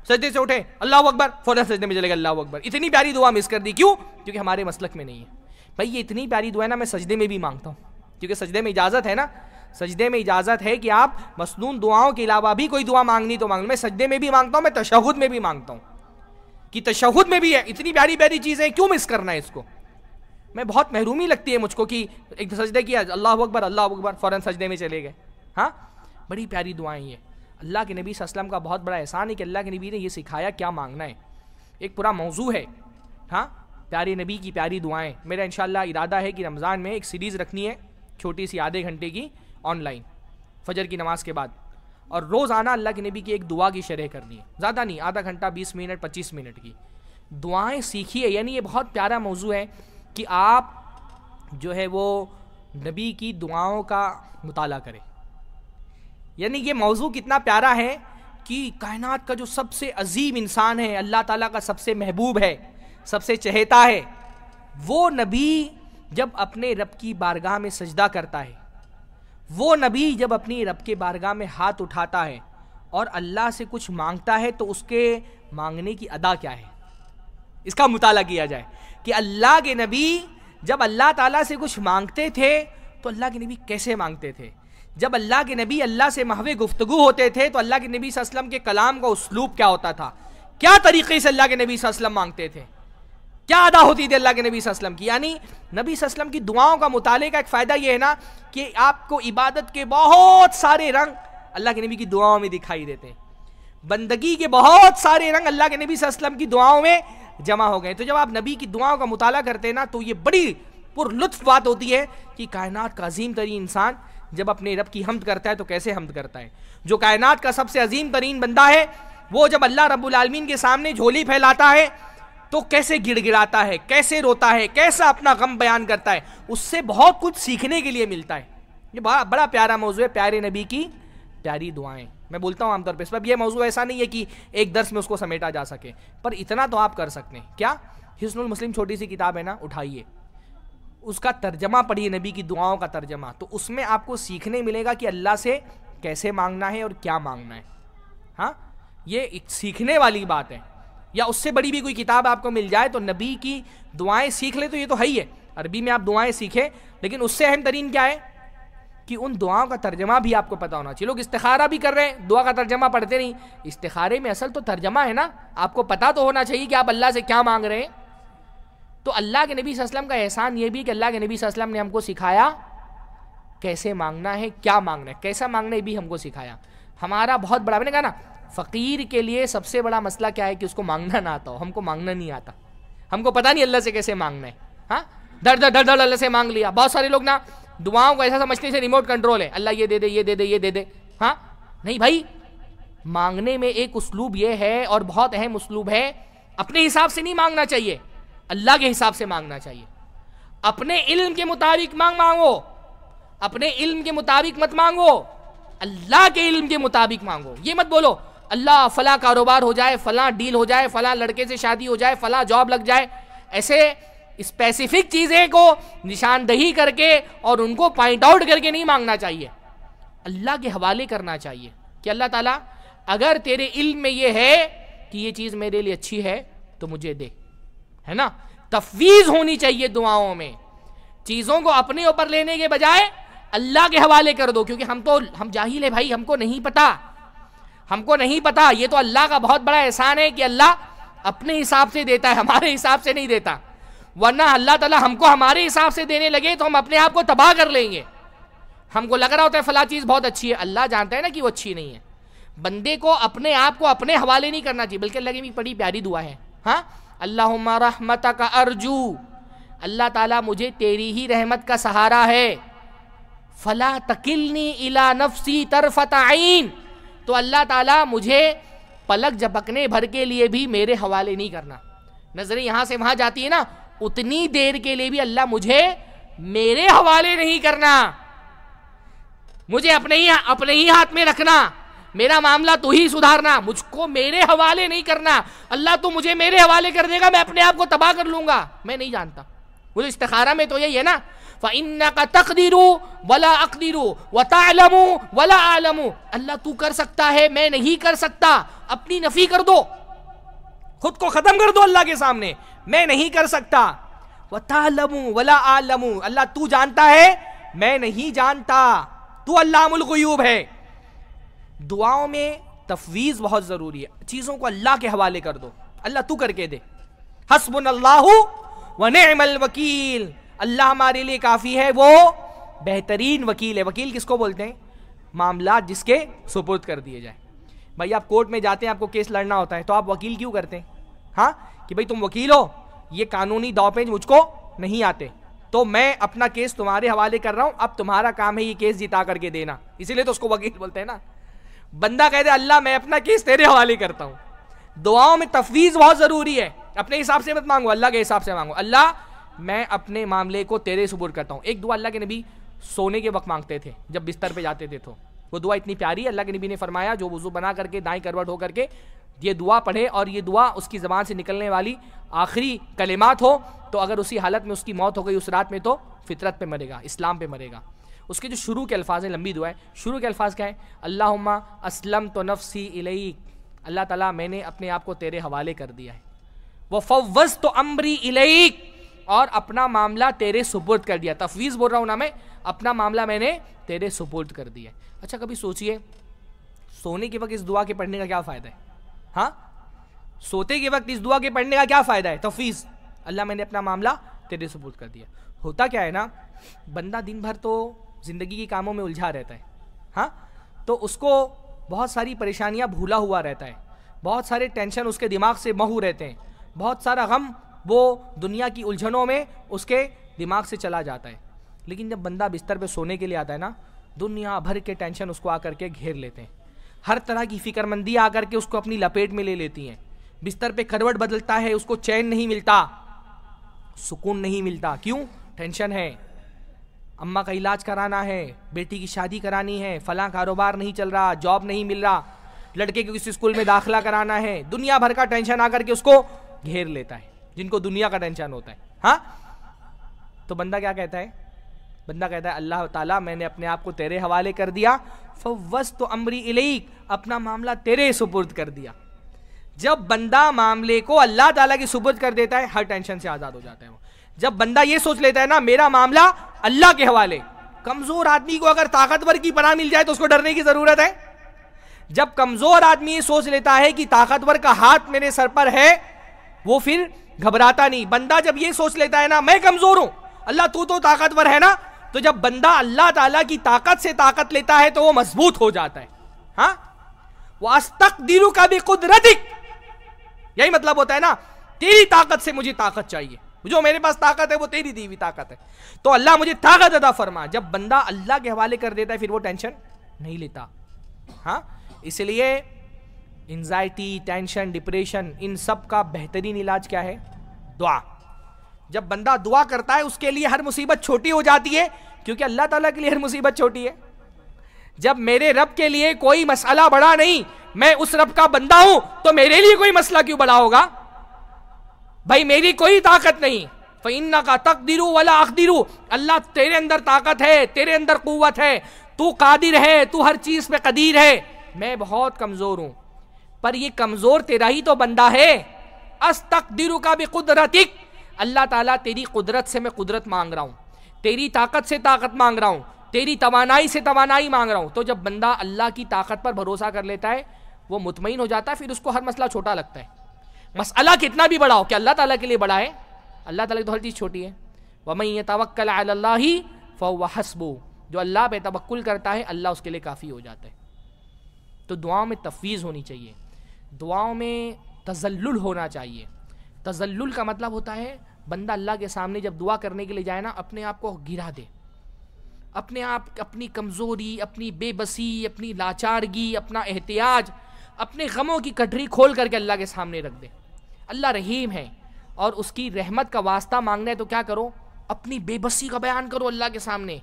سجدے سے اٹھے اللہ اکبر فوراً سجدے میں چلے گا اللہ اکبر. اتنی پیاری دعا مس کر دی، کیوں؟ کیونکہ ہمارے مسلک میں نہیں ہے. بھائی یہ اتنی پیاری دعا ہے نا، میں سجدے میں بھی مانگتا ہوں کیونکہ سجدے میں اجازت ہے نا. سجدے میں اجازت ہے کہ آپ مسنون دعاؤں کے علاوہ بھی کوئی دعا مانگنی تو مانگ. میں سجدے میں بھی مانگتا ہوں، میں تشہد میں بھی مانگتا ہوں کہ تشہد میں بھی ہے. اتنی پیاری پیاری چیزیں کیوں مس کرنا ہے اس کو؟ میں بہت محرومی لگتی ہے مجھ کو کہ ایک سجدے کیا اللہ اکبر فوراً سجدے میں چلے گئے. ہاں، بڑی پیاری دعائیں یہ. اللہ کے نبی صلی اللہ علیہ وسلم کا بہت بڑا احسان ہے کہ اللہ کے نبی نے یہ سکھایا کیا مانگنا ہے. ایک پورا موضوع ہے. ہاں، پیارے نبی کی پیاری دعائیں. میرا انشاءاللہ ارادہ ہے کہ رمضان میں ایک سیریز رکھنی ہے چھوٹی سی آدھے گھنٹے کی آن لائن فجر کی نماز کے بعد، اور روزانہ اللہ کے نبی کی ایک دعا کی شرح کرنی ہے. زیادہ نہیں، آدھا گھنٹہ 20 منٹ 25 منٹ کی دعائیں سیکھیے. یعنی یہ بہت پیارا موضوع ہے کہ آپ جو ہے وہ نبی کی دعاؤں کا مطالعہ کریں. یعنی یہ موضوع کتنا پیارا ہے کہ کائنات کا جو سب سے عظیم انسان ہے، اللہ تعالیٰ کا سب سے محبوب ہے، سب سے چہیتا ہے، وہ نبی جب اپنے رب کی بارگاہ میں سجدہ کرتا ہے، وہ نبی جب اپنی رب کے بارگاہ میں ہاتھ اٹھاتا ہے اور اللہ سے کچھ مانگتا ہے تو اس کے مانگنے کی ادا کیا ہے، اس کا مطالعہ کیا جائے کہ اللہ کے نبی جب اللہ تعالیٰ سے کچھ مانگتے تھے تو اللہ کے نبی کیسے مانگتے تھے. جب اللہ کے نبی اللہ سے محو گفتگو ہوتے تھے تو اللہ کے نبی صلی اللہ علیہ وسلم کے کلام کا اسلوب کیا ہوتا تھا، کیا طریقے سے اللہ کے نبی صلی اللہ علیہ وسلم مانگتے تھے، کیا ادا ہوتی تھی اللہ کے نبی صلی اللہ علیہ وسلم کی. یعنی نبی صلی اللہ علیہ وسلم کی دعاؤں کا مطالعے کا ایک فائدہ یہ ہے نا کہ آپ کو عبادت کے بہت سارے رنگ اللہ کے نبی کی دعاؤں میں دکھائی دیتے ہیں. بندگی کے بہت سارے رنگ اللہ کے نبی صلی اللہ علیہ وسلم کی دعاؤں میں جمع ہو گئے. تو جب آپ نبی کی دعاؤں کا مطالعہ کرتے ہیں نا تو یہ بڑی پر لطف بات ہوتی ہے کہ کائنات کا عظیم ترین انسان جب اپنے رب کی حمد کرتا ہے تو کیسے حمد کرتا ہے. جو کائنات کا سب سے عظیم ترین بندہ ہے وہ جب اللہ رب العالمین کے سامنے جھولی پھیلاتا ہے تو کیسے گڑ گڑاتا ہے, کیسے روتا ہے, کیسا اپنا غم بیان کرتا ہے. اس سے بہت کچھ سیکھنے کے لیے ملتا ہے. یہ بڑا پیارا موضوع ہے, پیارے نبی کی پیاری دعائیں. میں بولتا ہوں عام طور پہ اس پر یہ موضوع ایسا نہیں ہے کہ ایک درس میں اس کو سمیٹا جا سکے, پر اتنا تو آپ کر سکتے ہیں. کیا حصن المسلم چھوٹی سی کتاب ہے نا, اٹھائیے, اس کا ترجمہ پڑھیے, نبی کی دعاؤں کا ترجمہ. تو اس میں آپ کو سیکھنے ملے گا کہ اللہ سے کیسے مانگنا ہے اور کیا مانگنا ہے. ہاں, یہ ایک سیکھنے والی بات ہے. یا اس سے بڑی بھی کوئی کتاب آپ کو مل جائے تو نبی کی دعائیں سیکھ لے تو یہ تو ہے ہی ہے. عربی میں آپ دعائیں سیکھیں, لیکن اس سے اہم ترین کیا ہے کہ ان دعاؤں کا ترجمہ بھی آپ کو پتا ہونا چاہیے. لوگ استخارہ بھی کر رہے ہیں, دعا کا ترجمہ پڑھتے نہیں. استخارے میں اصل تو ترجمہ ہے نا, آپ کو پتا تو ہونا چاہیے کہ آپ اللہ سے کیا مانگ رہے ہیں. تو اللہ کے نبی صلی اللہ علیہ وسلم کا احسان یہ بھی کہ اللہ کے نبی صلی اللہ علیہ وسلم نے ہم کو سکھایا کیسے مانگنا ہے, کیا مانگنا ہے, کیسا مانگنا ہے بھی ہم کو سکھایا. ہمارا بہت بڑا, میں نے کہا نا, فقیر کے لیے سب سے بڑا مسئلہ کیا ہے کہ اس کو مانگنا نہ آتا ہو. ہم کو مانگنا نہیں آتا, ہم کو پتا نہیں اللہ سے کیسے مانگنا ہے. ہاں, ڈر ڈر ڈر ڈر اللہ سے مانگ لیا. بہت سارے لوگ نا دعاؤں کو ایسا سمجھتے ہیں ریموٹ کنٹرول ہے, اللہ یہ دے دے, یہ دے دے, یہ دے دے. ہاں نہیں بھائی, مانگنے میں ایک اسلوب یہ ہے اور بہت اہم اسلوب ہے, اپنے حساب سے نہیں مانگنا چاہیے, اللہ کے حساب سے مانگنا چاہیے. اپنے علم کے مطابق مانگو, اپنے علم کے مطابق مت مانگو, اللہ کے علم کے مطابق مانگو. یہ مت بولو اللہ فلاں کاروبار ہو جائے, فلاں ڈیل ہو جائے, فلاں لڑکے سے شادی ہو جائے, فلاں جاب لگ جائے. ایسے اسپیسیفک چیزیں کو نشاندہی کر کے اور ان کو پوائنٹ آؤٹ کر کے نہیں مانگنا چاہیے. اللہ کے حوالے کرنا چاہیے کہ اللہ تعالیٰ اگر تیرے علم میں یہ ہے کہ یہ چیز میرے لیے اچھی ہے تو مجھے دے, ہے نا. تفویض ہونی چاہیے دعاؤں میں. چیزوں کو اپنے اوپر لینے کے بجائے اللہ کے حوالے کر دو, کیونکہ ہم جاہل ہیں بھائی, ہم کو نہیں پتا, ہم کو نہیں پتا. یہ تو اللہ کا بہت بڑا احسان ہے کہ اللہ اپنے حساب سے دیتا ہے, ہمارے حساب سے نہیں دیتا. ورنہ اللہ تعالیٰ ہم کو ہمارے حساب سے دینے لگے تو ہم اپنے آپ کو تباہ کر لیں گے. ہم کو لگ رہا ہوتا ہے فلاں چیز بہت اچھی ہے, اللہ جانتا ہے نا کہ وہ اچھی نہیں ہے. بندے کو اپنے آپ کو اپنے حوالے نہیں کرنا چاہیے, بلکہ اللہ کی بھی بڑی پیاری دعا ہے. ہاں, اللہم رحمتک ارجو, اللہ تعالیٰ مجھے تیری ہی رحمت کا سہارا ہے. فلا تکلنی الی نفسی طرفۃ عین, تو اللہ تعالیٰ مجھے پلک جھپکنے بھر کے لیے بھی میرے حوالے نہیں کرنا. نظریں یہاں سے وہاں جاتی ہے نا, اتنی دیر کے لیے بھی اللہ مجھے میرے حوالے نہیں کرنا, مجھے اپنے ہی ہاتھ میں رکھنا, میرا معاملہ تو ہی سدھارنا, مجھ کو میرے حوالے نہیں کرنا. اللہ تو مجھے میرے حوالے کر دے گا, میں اپنے آپ کو تباہ کر لوں گا. میں نہیں جانتا. مجھے استخارہ میں تو یہی ہے نا, فَإِنَّكَ تَقْدِرُ وَلَا أَقْدِرُ وَتَعْلَمُ وَلَا أَعْلَمُ, اللہ تو کر سکتا ہے, میں نہیں کر سکتا. اپنی نفی کر دو, خود کو ختم کر دو اللہ کے سامنے, میں نہیں کر سکتا. وَتَعْلَمُ وَلَا أَعْلَمُ, اللہ تو جانتا ہے, میں نہیں جانتا, تو علام الغیوب ہے. دعاؤں میں تفویض بہت ضروری ہے. چیزوں کو اللہ کے حوالے کر دو, اللہ تو کر کے دے. حسبنا اللہ ونعم الوکیل, اللہ ہمارے لیے کافی ہے, وہ بہترین وکیل ہے. وکیل کس کو بولتے ہیں؟ معاملات جس کے سپرد کر دیے جائیں. بھائی آپ کورٹ میں جاتے ہیں, آپ کو کیس لڑنا ہوتا ہے, تو آپ وکیل کیوں کرتے ہیں؟ ہاں, کہ بھائی تم وکیل ہو, یہ قانونی داؤ پیچ مجھ کو نہیں آتے, تو میں اپنا کیس تمہارے حوالے کر رہا ہوں, اب تمہارا کام ہے یہ کیس جتا کر کے دینا. اسی لیے تو اس کو وکیل بولتے ہیں نا. بندہ کہتے اللہ میں اپنا کیس تیرے حوالے کرتا ہوں. دعاؤں میں تفویض بہت ضروری ہے. اپنے حساب سے مت مانگو, اللہ کے حساب سے مانگو. اللہ میں اپنے معاملے کو تیرے سپرد کرتا ہوں. ایک دعا اللہ کے نبی سونے کے وقت مانگتے تھے, جب بستر پہ جاتے تھے, تو وہ دعا اتنی پیاری ہے. اللہ کے نبی نے فرمایا جو وضو بنا کر کے دائیں کروٹ ہو کر کے یہ دعا پڑھے, اور یہ دعا اس کی زبان سے نکلنے والی آخری کلمات ہو, تو اگر اسی حالت میں اس کی موت ہو گئی اس رات میں, تو فطرت پہ مرے گا, اسلام پہ مرے گا. اس کے جو شروع کے الفاظ ہیں, لمبی دعا ہے, شروع کے الفاظ کیا ہیں؟ اللہم اسلمت نفسی الیک, اللہ تعالیٰ میں نے اپنے آپ کو تیرے حوالے کر دیا ہے. وفوضت امری الیک, اور اپنا معاملہ تیرے سپرد کر دیا. تفویض بول رہا ہوں نا میں, اپنا معاملہ میں نے تیرے سپرد کر دیا. اچھا کبھی سوچئے سونے کے وقت اس دعا کے پڑھنے کا کیا فائدہ ہے؟ ہاں, سوتے کے وقت اس دعا کے پڑھنے کا کیا فائدہ ہے؟ تفویض, اللہ میں نے اپنا معاملہ تیرے سپرد کر دیا. ہوتا کیا ہے نا, بندہ دن بھر تو زندگی کے کاموں میں الجھا رہتا ہے, ہاں, تو اس کو بہت ساری پریشانیاں بھولا ہوا رہتا ہے, بہت سارے ٹینشن اس کے دماغ سے محو رہتے ہیں. بہت سارا غم وہ دنیا کی الجھنوں میں اس کے دماغ سے چلا جاتا ہے، لیکن جب بندہ بستر پہ سونے کے لیے آتا ہے نا، دنیا بھر کے ٹینشن اس کو آ کر کے گھیر لیتے ہیں، ہر طرح کی فکر مندی آ کر کے اس کو اپنی لپیٹ میں لے لیتی ہیں، بستر پہ کروٹ بدلتا ہے، اس کو چین نہیں ملتا، سکون نہیں ملتا. کیوں؟ ٹینشن ہے. اماں کا علاج کرانا ہے، بیٹی کی شادی کرانی ہے، فلاں کاروبار نہیں چل رہا، جاب نہیں مل رہا، لڑکے کو کسی اسکول میں داخلہ کرانا ہے، دنیا بھر کا ٹینشن آ کر کے اس کو گھیر لیتا ہے، جن کو دنیا کا ٹینشن ہوتا ہے. ہاں، تو بندہ کیا کہتا ہے؟ بندہ کہتا ہے اللہ تعالیٰ میں نے اپنے آپ کو تیرے حوالے کر دیا، فوضت امری الیک، اپنا معاملہ تیرے سپرد کر دیا. جب بندہ معاملے کو اللہ تعالیٰ کی سپرد کر دیتا ہے، ہر ٹینشن سے آزاد ہو جاتا ہے. وہ جب بندہ یہ سوچ لیتا ہے نا میرا معاملہ اللہ کے حوالے. کمزور آدمی کو اگر طاقتور کی پناہ مل جائے تو اس کو ڈرنے کی ضرورت ہے؟ جب کمزور آدمی یہ سوچ لیتا ہے کہ طاقتور کا ہاتھ میرے سر پر ہے، وہ پھر گھبراتا نہیں. بندہ جب یہ سوچ لیتا ہے نا میں کمزور ہوں، اللہ تو طاقتور ہے نا، تو جب بندہ اللہ تعالیٰ کی طاقت سے طاقت لیتا ہے تو وہ مضبوط ہو جاتا ہے. ہاں، وَأَسْتَقْدِرُكَ بِقُدْرَتِكَ، یہی مطلب ہوتا ہے نا، تیری طاقت سے مجھے طاقت چاہیے، جو میرے پاس طاقت ہے وہ تیری دی ہوئی طاقت ہے، تو اللہ مجھے طاقت عطا فرما. جب بندہ اللہ کے حوالے کر دیتا ہے پھر وہ ٹینشن نہیں لیتا. ہاں، اس لیے انزائٹی، ٹینشن، ڈپریشن، ان سب کا بہترین علاج کیا ہے؟ دعا. جب بندہ دعا کرتا ہے اس کے لیے ہر مصیبت چھوٹی ہو جاتی ہے، کیونکہ اللہ تعالیٰ کے لیے ہر مصیبت چھوٹی ہے. جب میرے رب کے لیے کوئی مسئلہ بڑا نہیں، میں اس رب کا بندہ ہوں، تو میرے لیے کوئی مسئلہ کیوں بڑا ہوگا؟ بھائی میری کوئی طاقت نہیں. فَإِنَّكَ تَقْدِرُ وَلَا أَقْدِرُ، اللہ تیرے اندر طاقت ہے، تیرے اندر قوت ہے، تو قادر ہے، تو ہر چیز پہ قدیر ہے، میں بہت کمزور ہوں. پر یہ کمزور تیرا ہی تو بندہ ہے. أَسْتَقْدِرُكَ بِقُدْرَتِكَ، اللہ تعالیٰ تیری قدرت سے میں قدرت مانگ رہا ہوں، تیری طاقت سے طاقت مانگ رہا ہوں، تیری توانائی سے توانائی مانگ رہا ہوں. تو جب بندہ اللہ کی طاقت پر بھروسہ کر لیتا ہے وہ مطمئن ہو جاتا ہے، پھر اس کو ہر مسئلہ چھوٹا لگتا ہے. مسئلہ کتنا بھی بڑا ہو، کہ اللہ تعالیٰ کے لیے بڑا ہے؟ اللہ تعالیٰ کی تو ہر چیز چھوٹی ہے. وَمَن يَتَوَكَّلْ عَلَى اللَّهِ فَهُوَ حَسْبُهُ، جو اللہ پہ توکل کرتا ہے اللہ اس کے لیے کافی ہو جاتا ہے. تو دعاؤں میں تفویض ہونی چاہیے، دعاؤں میں تذلل ہونا چاہیے. تذلل کا مطلب ہوتا ہے بندہ اللہ کے سامنے جب دعا کرنے کے لیے جائے نا، اپنے آپ کو گرا دے، اپنے آپ، اپنی کمزوری، اپنی بے بسی، اپنی لاچارگی، اپنا احتیاج، اپنے غموں کی کٹری کھول کر کے اللہ کے سامنے رکھ دے. اللہ رحیم ہے، اور اس کی رحمت کا واسطہ مانگنا ہے تو کیا کرو؟ اپنی بے بسی کا بیان کرو اللہ کے سامنے،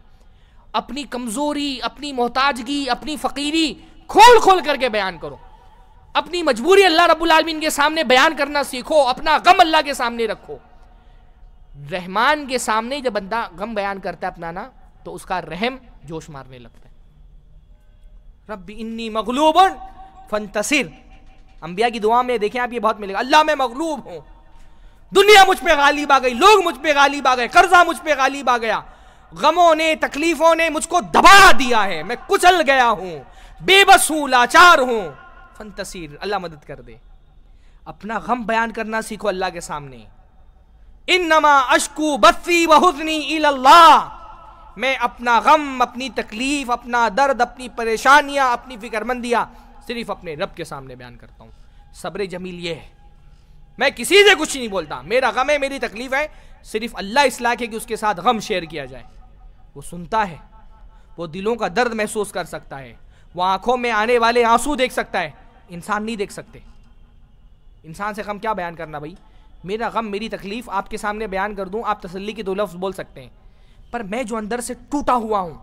اپنی کمزوری، اپنی محتاجگی، اپنی فقیری کھول کھول کر کے بیان کرو. اپنی مجبوری اللہ رب العالمین کے سامنے بیان کرنا سیکھو، اپنا غم اللہ کے سامنے رکھو. رحمان کے سامنے جب بندہ غم بیان کرتا ہے اپنا نا، تو اس کا رحم جوش مارنے لگتا ہے. رب انی مغلوب فانتصر، انبیاء کی دعا میں دیکھیں آپ یہ بہت ملے گا، اللہ میں مغلوب ہوں، دنیا مجھ پہ غالب آ گئی، لوگ مجھ پہ غالب آ گئے، قرضہ مجھ پہ غالب آ گیا، غموں نے، تکلیفوں نے مجھ کو دبا دیا ہے، میں کچل گیا ہوں، بے بس ہوں، لاچار ہوں. فانتصر، اللہ مدد کر دے. اپنا غم بیان کرنا سیکھو اللہ کے سامنے. انما اشکو بثی وحزنی الی اللہ، میں اپنا غم، اپنی تکلیف، اپنا درد، اپنی پریشانیاں، اپنی فکر مندیاں صرف اپنے رب کے سامنے بیان کرتا ہوں. صبر جمیل یہ ہے، میں کسی سے کچھ نہیں بولتا، میرا غم ہے، میری تکلیف ہے، صرف اللہ اس لائق ہے کہ اس کے ساتھ غم شیئر کیا جائے. وہ سنتا ہے، وہ دلوں کا درد محسوس کر سکتا ہے، وہ آنکھوں میں آنے والے آنسو دیکھ سکتا ہے. انسان نہیں دیکھ سکتے. انسان سے غم کیا بیان کرنا بھائی؟ میرا غم، میری تکلیف آپ کے سامنے بیان کر دوں، آپ تسلی کے دو لفظ بول سکتے ہیں، پر میں جو اندر سے ٹوٹا ہوا ہوں،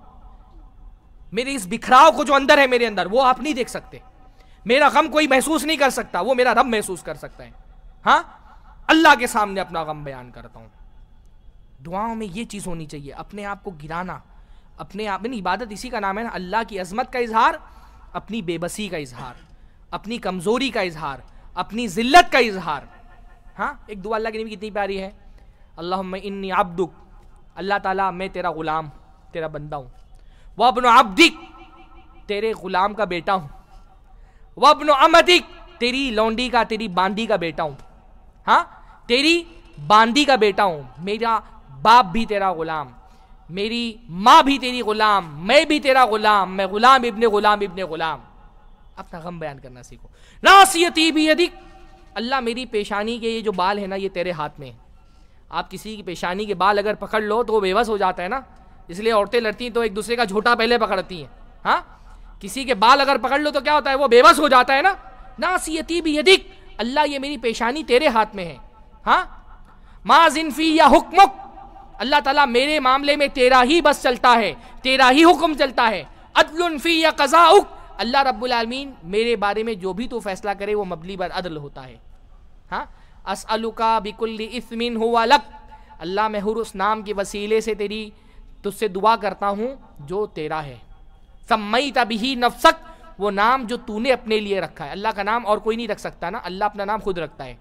میرے اس بکھراؤ کو جو اندر ہے میرے اندر، وہ آپ نہیں دیکھ سکتے. میرا غم کوئی محسوس نہیں کر سکتا، وہ میرا رب محسوس کر سکتا ہے. ہاں، اللہ کے سامنے اپنا غم بیان کرتا ہوں. دعاؤں میں یہ چیز ہونی چاہیے، اپنے آپ کو گرانا، اپنے آپ میں عبادت اسی کا نام ہے نا، اللہ کی عظمت کا اظہار، اپنی بے بسی کا اظہار، اپنی کمزوری کا اظہار، اپنی ذلت کا اظہار. ہاں، ایک دعا اللہ کی نبی کتنی پیاری ہے، اللہم انی عبدک، اللہ تعالیٰ میں تیرا غلام، تیرا بندہ ہوں، وابن عبدک، تیرے غلام کا بیٹا ہوں، وابن امتک، تیری لونڈی کا، تیری باندی کا بیٹا ہوں. ہاں، تیری باندی کا بیٹا ہوں، میرا باپ بھی تیرا غلام، میری ماں بھی تیری غلام، میں بھی تیرا غلام، میں غلام ابن غلام ابن غلام. اپنا غم بیان کرنا سیکھو. ناصیتی بیدک، اللہ میری پیشانی کے یہ جو بال ہے نا یہ تیرے ہاتھ میں ہے. آپ کسی کی پیشانی کے بال اگر پکڑ لو تو وہ بے بس ہو جاتا ہے نا, اس لیے عورتیں لڑتی ہیں تو ایک دوسرے کا جھوٹا پہلے پکڑتی ہیں. ہاں, کسی کے بال اگر پکڑ لو تو کیا ہوتا ہے, وہ بے بس ہو جاتا ہے نا. ناصیتی بیدک, اللہ یہ میری پیشانی تیرے ہاتھ میں ہے. ہاں, ما زنفی یا حکمک, اللہ تعالیٰ میرے معاملے میں تیرا ہی بس چلتا ہے, تیرا ہی حکم چلتا ہے. عدل فی یا قضاؤک, اللہ رب العالمین میرے بارے میں جو بھی تو فیصلہ کرے وہ مبنی بر عدل ہوتا ہے. ہاں, اسألک بکل اسم ہوا لک, اللہ میں ہر اس نام کے وسیلے سے تیری تجھ سے دعا کرتا ہوں جو تیرا ہے. سمیت بہ نفسک, وہ نام جو تو نے اپنے لیے رکھا ہے. اللہ کا نام اور کوئی نہیں رکھ سکتا نا, اللہ اپنا نام خود رکھتا ہے.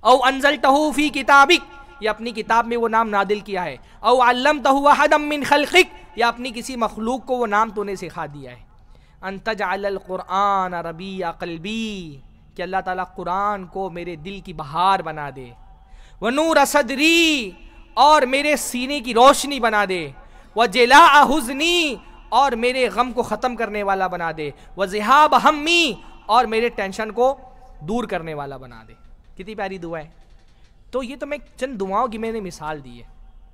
او انزلتہ فی کتابک, یا اپنی کتاب میں وہ نام نادل کیا ہے. او علمتہ احدا من خلقک, یا اپنی کسی مخلوق کو وہ نام تو نے سکھا دیا ہے. ان تجعل القرآن ربیع قلبی, کہ اللہ تعالیٰ قرآن کو میرے دل کی بہار بنا دے. ونور صدری, اور میرے سینے کی روشنی بنا دے. وجلاء حزنی, اور میرے غم کو ختم کرنے والا بنا دے. وذہاب ہمی, اور میرے ٹینشن کو دور کرنے والا بنا دے. کتنی پیاری دعا ہے. تو یہ تو میں چند دعاؤں کی میں نے مثال دی ہے.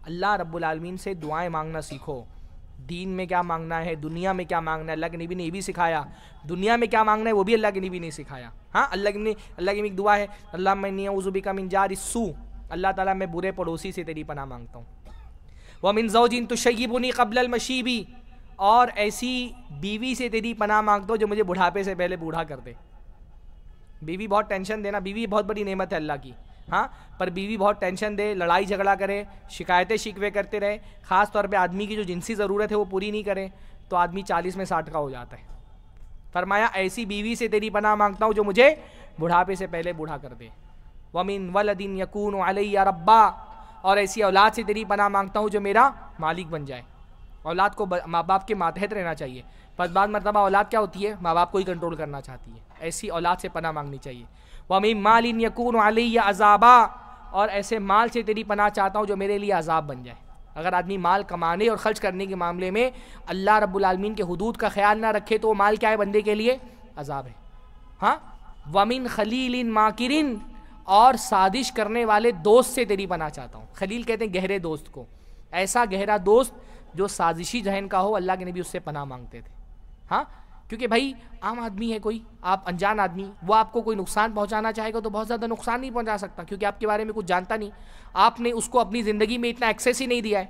اللہ رب العالمین سے دعائیں مانگنا سیکھو. دین میں کیا مانگنا ہے, دنیا میں کیا مانگنا ہے, اللہ کے نبی نے یہ بھی سکھایا. دنیا میں کیا مانگنا ہے وہ بھی اللہ کے نبی نے سکھایا. ہاں, اللہ کی ایک دعا ہے, اللہم انی اعوذ بک من جار السوء, اللہ تعالیٰ میں برے پڑوسی سے تیری پناہ مانگتا ہوں. ومن زوج تشیبنی قبل المشیب, اور ایسی بیوی سے تیری پناہ مانگتا ہوں جو مجھے بڑھاپے سے پہلے بوڑھا کر دے. بیوی بہت ٹینشن دینا, بیوی بہت بڑی نعمت ہے اللہ کی. ہاں, پر بیوی بہت ٹینشن دے, لڑائی جھگڑا کرے, شکایتیں شکوے کرتے رہے, خاص طور پہ آدمی کی جو جنسی ضرورت ہے وہ پوری نہیں کرے, تو آدمی 40 میں 60 کا ہو جاتا ہے. فرمایا ایسی بیوی سے تیری پناہ مانگتا ہوں جو مجھے بڑھاپے سے پہلے بوڑھا کر دے. وَمِن وَلَدٍ يَكُونُ عَلَيَّ رَبًّا, اور ایسی اولاد سے تیری پناہ مانگتا ہوں جو میرا مالک بن جائے. اولاد کو ماں باپ کے ماتحت رہنا چاہیے, پر بعض مرتبہ اولاد کیا ہوتی ہے, ماں باپ کو ہی کنٹرول کرنا چاہتی ہے. ایسی اولاد سے پناہ مانگنی چاہیے. وَمِن مَالٍ يَكُونُ عَلَيَّ عَذَابًا, اور ایسے مال سے تیری پناہ چاہتا ہوں جو میرے لیے عذاب بن جائے. اگر آدمی مال کمانے اور خرچ کرنے کے معاملے میں اللہ رب العالمین کے حدود کا خیال نہ رکھے تو وہ مال کیا ہے, بندے کے لیے عذاب ہے. ہاں, وَمِن خَلِيلٍ مَاكِرٍ, اور سازش کرنے والے دوست سے تیری پناہ چاہتا ہوں. خلیل کہتے ہیں گہرے دوست کو, ایسا گہرا دوست جو سازشی ذہن کا ہو, اللہ کے نبی اس سے پناہ مانگتے تھے. ہاں, کیونکہ بھائی عام آدمی ہے کوئی, آپ انجان آدمی, وہ آپ کو کوئی نقصان پہنچانا چاہے گا تو بہت زیادہ نقصان نہیں پہنچا سکتا, کیونکہ آپ کے بارے میں کچھ جانتا نہیں, آپ نے اس کو اپنی زندگی میں اتنا ایکسیس ہی نہیں دیا ہے.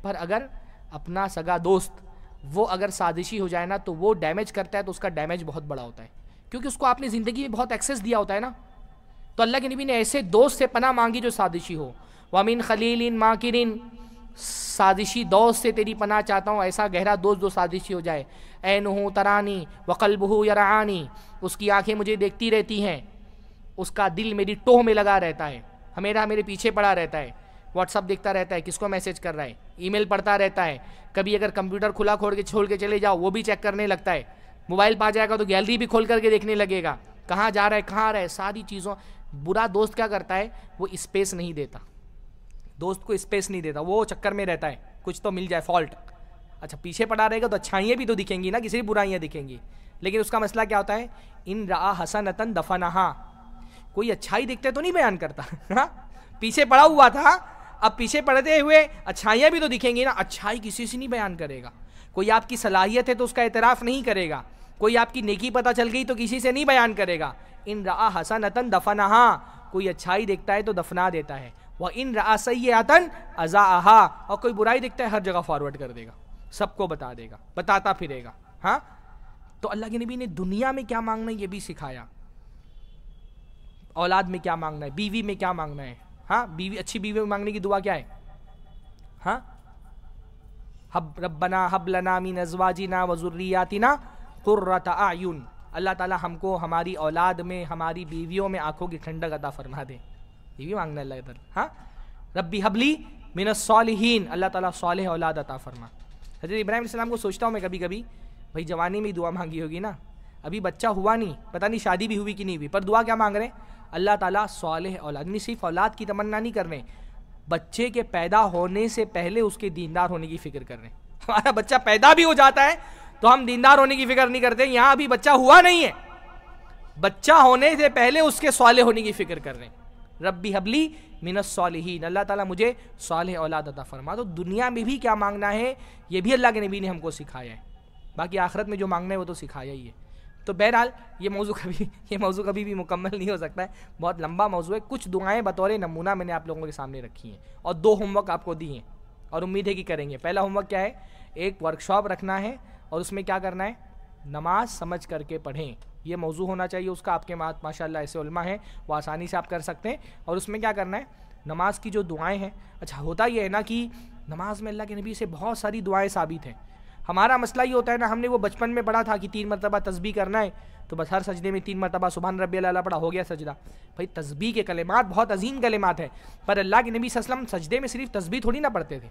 پر اگر اپنا سگا دوست وہ اگر سازشی ہو جائے نا تو وہ ڈیمیج کرتا ہے, تو اس کا ڈیمیج بہت بڑا ہوتا ہے, کیونکہ اس کو آپ نے زندگی میں بہت ایکسیس دیا ہوتا ہے نا. تو اللہ کے نبی نے ایسے دوست سے پناہ مانگی جو سازشی ہو. وَمِن خَلِيلٍ مَاكِرٍ, سازشی دوست سے تیری پناہ چاہتا ہوں, ایسا گہرا دوست جو سازشی ہو جائے. عینہ ترانی وقلبہ یرعانی, اس کی آنکھیں مجھے دیکھتی رہتی ہیں, اس کا دل میری ٹوہ میں لگا رہتا ہے, ہمیشہ میرے پیچھے پڑا رہتا ہے, واٹس اپ دیکھتا رہتا ہے کس کو میسج کر رہا ہے, ای میل پڑھتا رہتا ہے, کبھی اگر کمپیوٹر کھلا چھوڑ کے چلے جاؤ وہ بھی چیک کرنے لگتا ہے, موبائل پا جائے گا تو گیلری بھی کھول کر کے دیکھنے لگے گا, کہاں جا رہا ہے کہاں آ رہا ہے, ساری چیزوں. برا دوست کیا کرتا ہے, وہ اسپیس نہیں دیتا, دوست کو اسپیس نہیں دیتا, وہ چکر میں رہتا ہے کچھ تو مل جائے فالٹ. اچھا پیچھے پڑا رہے گا تو اچھائیاں بھی تو دکھیں گی نا, کسی برائیاں دکھیں گی, لیکن اس کا مسئلہ کیا ہوتا ہے, ان رآ حسنۃ دفنہا, کوئی اچھائی دکھتے تو نہیں بیان کرتا. ہاں, پیچھے پڑا ہوا تھا, اب پیچھے پڑتے ہوئے اچھائیاں بھی تو دکھیں گی نا, اچھائی کسی سے نہیں بیان کرے گا. کوئی آپ کی صلاحیت ہے تو اس کا اعتراف نہیں کرے گا, کوئی آپ کی نیکی پتہ چل گئی تو کسی سے نہیں بیان کرے گا. ان رآ حسنۃ دفنہا, کوئی اچھائی دیکھتا ہے تو دفنا دیتا ہے. وَإِن رَآ سَيِّئَةً أَذَاعَهَا, اور کوئی برائی دیکھتا ہے ہر جگہ فارورڈ کر دے گا, سب کو بتا دے گا, بتاتا پھرے گا. ہاں, تو اللہ کے نبی نے دنیا میں کیا مانگنا ہے یہ بھی سکھایا, اولاد میں کیا مانگنا ہے, بیوی میں کیا مانگنا ہے. ہاں, بیوی, اچھی بیوی میں مانگنے کی دعا کیا ہے. ہاں, ربنا ہب لنا من ازواجنا وذریاتنا قرۃ اعین, اللہ تعالی ہم کو ہماری اولاد میں, ہماری بیویوں میں آنکھوں کی ٹھنڈک عطا فرما دے. یہ بھی مانگنا اللہ ادھر. ہاں, ربی حبلی من الصالحین, اللہ تعالیٰ صالح اولاد عطا فرما. حضرت ابراہیم علیہ السلام کو سوچتا ہوں میں کبھی کبھی, بھائی جوانی میں دعا مانگی ہوگی نا, ابھی بچہ ہوا نہیں, پتہ نہیں شادی بھی ہوئی کہ نہیں ہوئی, پر دعا کیا مانگ رہے ہیں, اللہ تعالیٰ صالح اولاد, نہیں صرف اولاد کی تمنا نہیں کر رہے, بچے کے پیدا ہونے سے پہلے اس کے دیندار ہونے کی فکر کر رہے ہیں. ہمارا بچہ پیدا بھی ہو جاتا ہے تو ہم دیندار ہونے کی فکر نہیں کرتے, یہاں ابھی بچہ ہوا نہیں ہے, بچہ ہونے سے پہلے اس کے صالح ہونے کی فکر کر رہے ہیں. ربی حبلی من الصالحین، اللہ تعالیٰ مجھے صالح اولاد عطا فرما. تو دنیا میں بھی کیا مانگنا ہے یہ بھی اللہ کے نبی نے ہم کو سکھایا ہے، باقی آخرت میں جو مانگنا ہے وہ تو سکھایا ہی ہے. تو بہرحال یہ موضوع کبھی بھی مکمل نہیں ہو سکتا ہے، بہت لمبا موضوع ہے. کچھ دعائیں بطور نمونہ میں نے آپ لوگوں کے سامنے رکھی ہیں اور 2 ہوم ورک آپ کو دی ہیں اور امید ہے کہ کریں گے. پہلا ہوم ورک کیا ہے؟ ایک ورک شاپ رکھنا ہے اور اس میں کیا کرنا ہے؟ نماز سمجھ کر کے پڑھیں. یہ موضوع ہونا چاہیے اس کا. آپ کے ماشاء اللہ ایسے علماء ہیں وہ آسانی سے آپ کر سکتے ہیں. اور اس میں کیا کرنا ہے؟ نماز کی جو دعائیں ہیں، اچھا ہوتا یہ ہے نا کہ نماز میں اللہ کے نبی سے بہت ساری دعائیں ثابت ہیں. ہمارا مسئلہ یہ ہوتا ہے نا، ہم نے وہ بچپن میں پڑھا تھا کہ 3 مرتبہ تسبیح کرنا ہے تو بس ہر سجدے میں 3 مرتبہ سبحان ربی الاعلیٰ پڑھا، ہو گیا سجدہ. بھائی تسبیح کے کلمات بہت عظیم کلمات ہیں، پر اللہ کے نبی صلی اللہ علیہ وسلم سجدے میں صرف تسبیح تھوڑی نہ پڑھتے تھے.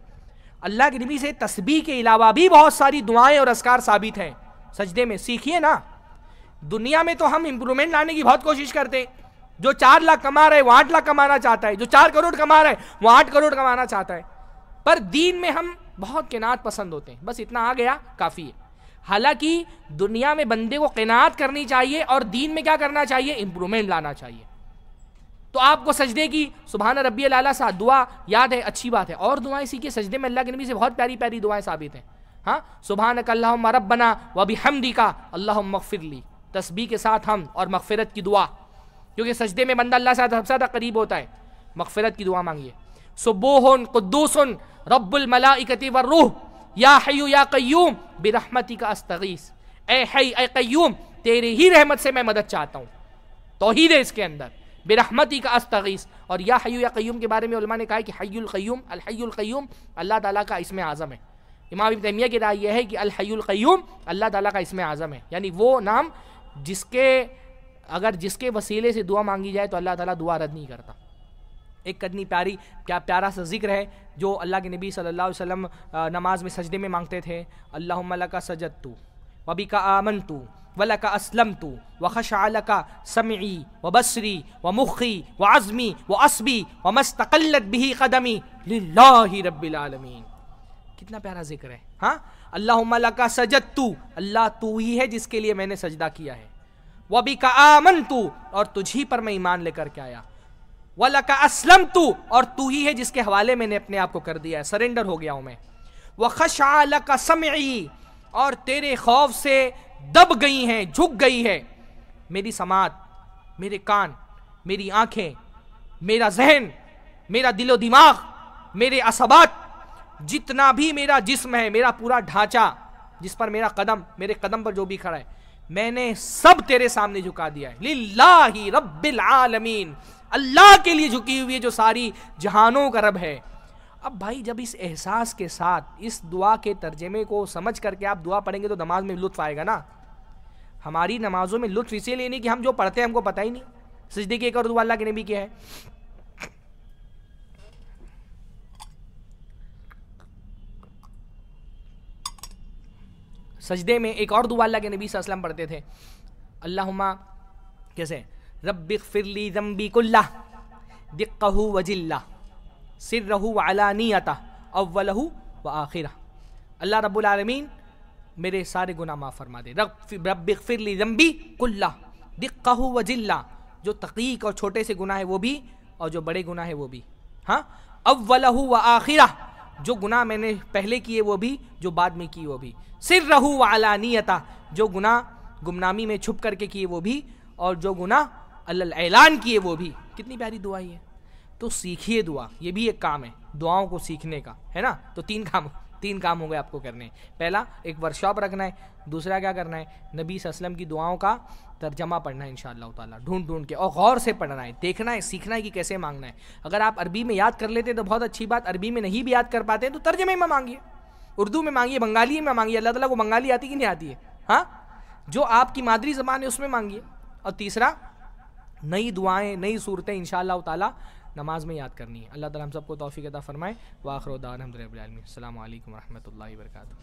اللہ کے نبی سے تسبیح کے علاوہ بھی بہت ساری دعائیں اور اذکار ثابت ہیں سجدے میں. سیکھیے نا. دنیا میں تو ہم امپرومنٹ لانے کی بہت کوشش کرتے. جو 4 لاکھ کما رہا ہے وہ 8 لاکھ کمانا چاہتا ہے، جو 4 کروڑ کما رہا ہے وہ 8 کروڑ کمانا چاہتا ہے. پر دین میں ہم بہت قناعت پسند ہوتے ہیں، بس اتنا آ گیا کافی ہے. حالانکہ دنیا میں بندے کو قناعت کرنی چاہیے اور دین میں کیا کرنا چاہیے؟ امپرومنٹ لانا چاہیے. تو آپ کو سجدے کی سبحان ربی الاعلیٰ سا دعا یاد ہے، اچھی بات ہے. اور دعائیں سیکھیے. سجدے میں اللہ کے نبی سے بہت پیاری پیاری دعائیں ثابت ہیں. ہاں، سبحانک اللہم ربنا وبحمدک اللہم اغفر لی، تسبیح کے ساتھ ہم اور مغفرت کی دعا، کیونکہ سجدے میں بندہ اللہ سے سب سے زیادہ قریب ہوتا ہے. مغفرت کی دعا مانگیے. سبوح قدوس رب الملائکۃ والروح یا حی یا قیوم برحمتک استغیث. اے حی اے قیوم، تیرے ہی رحمت سے میں مدد چاہتا ہوں. توحید ہے اس کے اندر. برحمتک استغیث. اور یا حی یا قیوم کے بارے میں علماء نے کہا کہ حی القیوم، الحی القیوم اللہ تعالیٰ کا اسم اعظم ہے. امام ابن تیمیہ کی رائے یہ ہے کہ الحی القیوم اللہ تعالیٰ کا اسم اعظم ہے، یعنی وہ نام جس کے وسیلے سے دعا مانگی جائے تو اللہ تعالیٰ دعا رد نہیں کرتا. ایک کتنی پیارا سا ذکر ہے جو اللہ کے نبی صلی اللہ علیہ وسلم نماز میں سجدے میں مانگتے تھے. اللہم لک سجدت وبک آمنت ولک اسلمت وخشع لک سمعی وبصری ومخی وعزمی وعصبی وما استقلت بہ قدمی للہ رب العالمین. کتنا پیارا ذکر ہے. ہاں، اللہم لک سجدت، اللہ تو ہی ہے جس کے لیے میں نے سجدہ کیا ہے. وبک آمنت، اور تجھی پر میں ایمان لے کر کے آیا. وَلَكَ أَسْلَمْتُ، اور تو ہی ہے جس کے حوالے میں نے اپنے آپ کو کر دیا ہے، سرنڈر ہو گیا ہوں میں. وَخَشْعَ لَكَ سَمْعِي، اور تیرے خوف سے دب گئی ہیں، جھک گئی ہے میری سماعت، میرے کان، میری آنکھیں، میرا ذہن، میرا دل و دماغ، میرے عصبات، جتنا بھی میرا جسم ہے، میرا پورا ڈھانچہ جس پر میرا قدم، میرے قدم پر جو بھی کھڑا ہے، میں نے سب تیرے سامنے جھکا دیا ہے. للہ رب العالمین، اللہ کے لیے جھکی ہوئی ہے جو ساری جہانوں کا رب ہے. اب بھائی جب اس احساس کے ساتھ اس دعا کے ترجمے کو سمجھ کر کے آپ دعا پڑھیں گے تو نماز میں لطف آئے گا نا. ہماری نمازوں میں لطف اسی لیے نہیں کہ ہم جو پڑھتے ہیں ہم کو پتہ ہی نہیں. سجدے کی ایک اور دعا اللہ کے نبی کی ہے. سجدے میں ایک اور دعا اللہ کے نبی صلی اللہ علیہ وسلم پڑھتے تھے. اللہم کیسے؟ رب اغفر لی ذنبی کلہ دقہ وجلہ سرہ وعلانیتہ اولہ وآخرہ. اللہ رب العالمین میرے سارے گناہ معاف فرما دے. رب اغفر لی ذنبی کلہ دقہ وجلہ، جو دقیق اور چھوٹے سے گناہ ہے وہ بھی اور جو بڑے گناہ ہے وہ بھی. ہاں، اولہ وآخرہ، جو گناہ میں نے پہلے کیے وہ بھی، جو بعد میں کیے وہ بھی. سرہ وعلانیتہ، جو گناہ گمنامی میں چھپ کر کے کیے وہ بھی اور جو گناہ اعلان کیے وہ بھی. کتنی پیاری دعا ہے. تو سیکھیے دعا، یہ بھی ایک کام ہے دعاؤں کو سیکھنے کا، ہے نا. تو تین کام ہو گئے آپ کو کرنے. پہلا ایک ورک شاپ رکھنا ہے، دوسرا کیا کرنا ہے؟ نبی صلی اللہ علیہ وسلم کی دعاؤں کا ترجمہ پڑھنا ہے انشاءاللہ تعالیٰ، ڈھونڈ کے اور غور سے پڑھنا ہے، دیکھنا ہے، سیکھنا ہے کہ کیسے مانگنا ہے. اگر آپ عربی میں یاد کر لیتے تو بہت اچھی بات، عربی میں نہیں بھی یاد کر پاتے تو ترجمے میں مانگیے، اردو میں مانگیے، بنگالی میں مانگیے. اللہ تعالیٰ کو بنگالی آتی کہ نہیں آتی ہے؟ ہاں، جو آپ کی مادری زبان ہے اس میں مانگیے. اور تیسرا نئی دعائیں، نئی صورتیں انشاءاللہ تعالیٰ نماز میں یاد کرنی ہے. اللہ تعالیٰ ہم سب کو توفیق عطا فرمائے. وآخر دعوانا الحمدللہ رب العالمین. السلام علیکم ورحمۃ اللہ وبرکاتہ.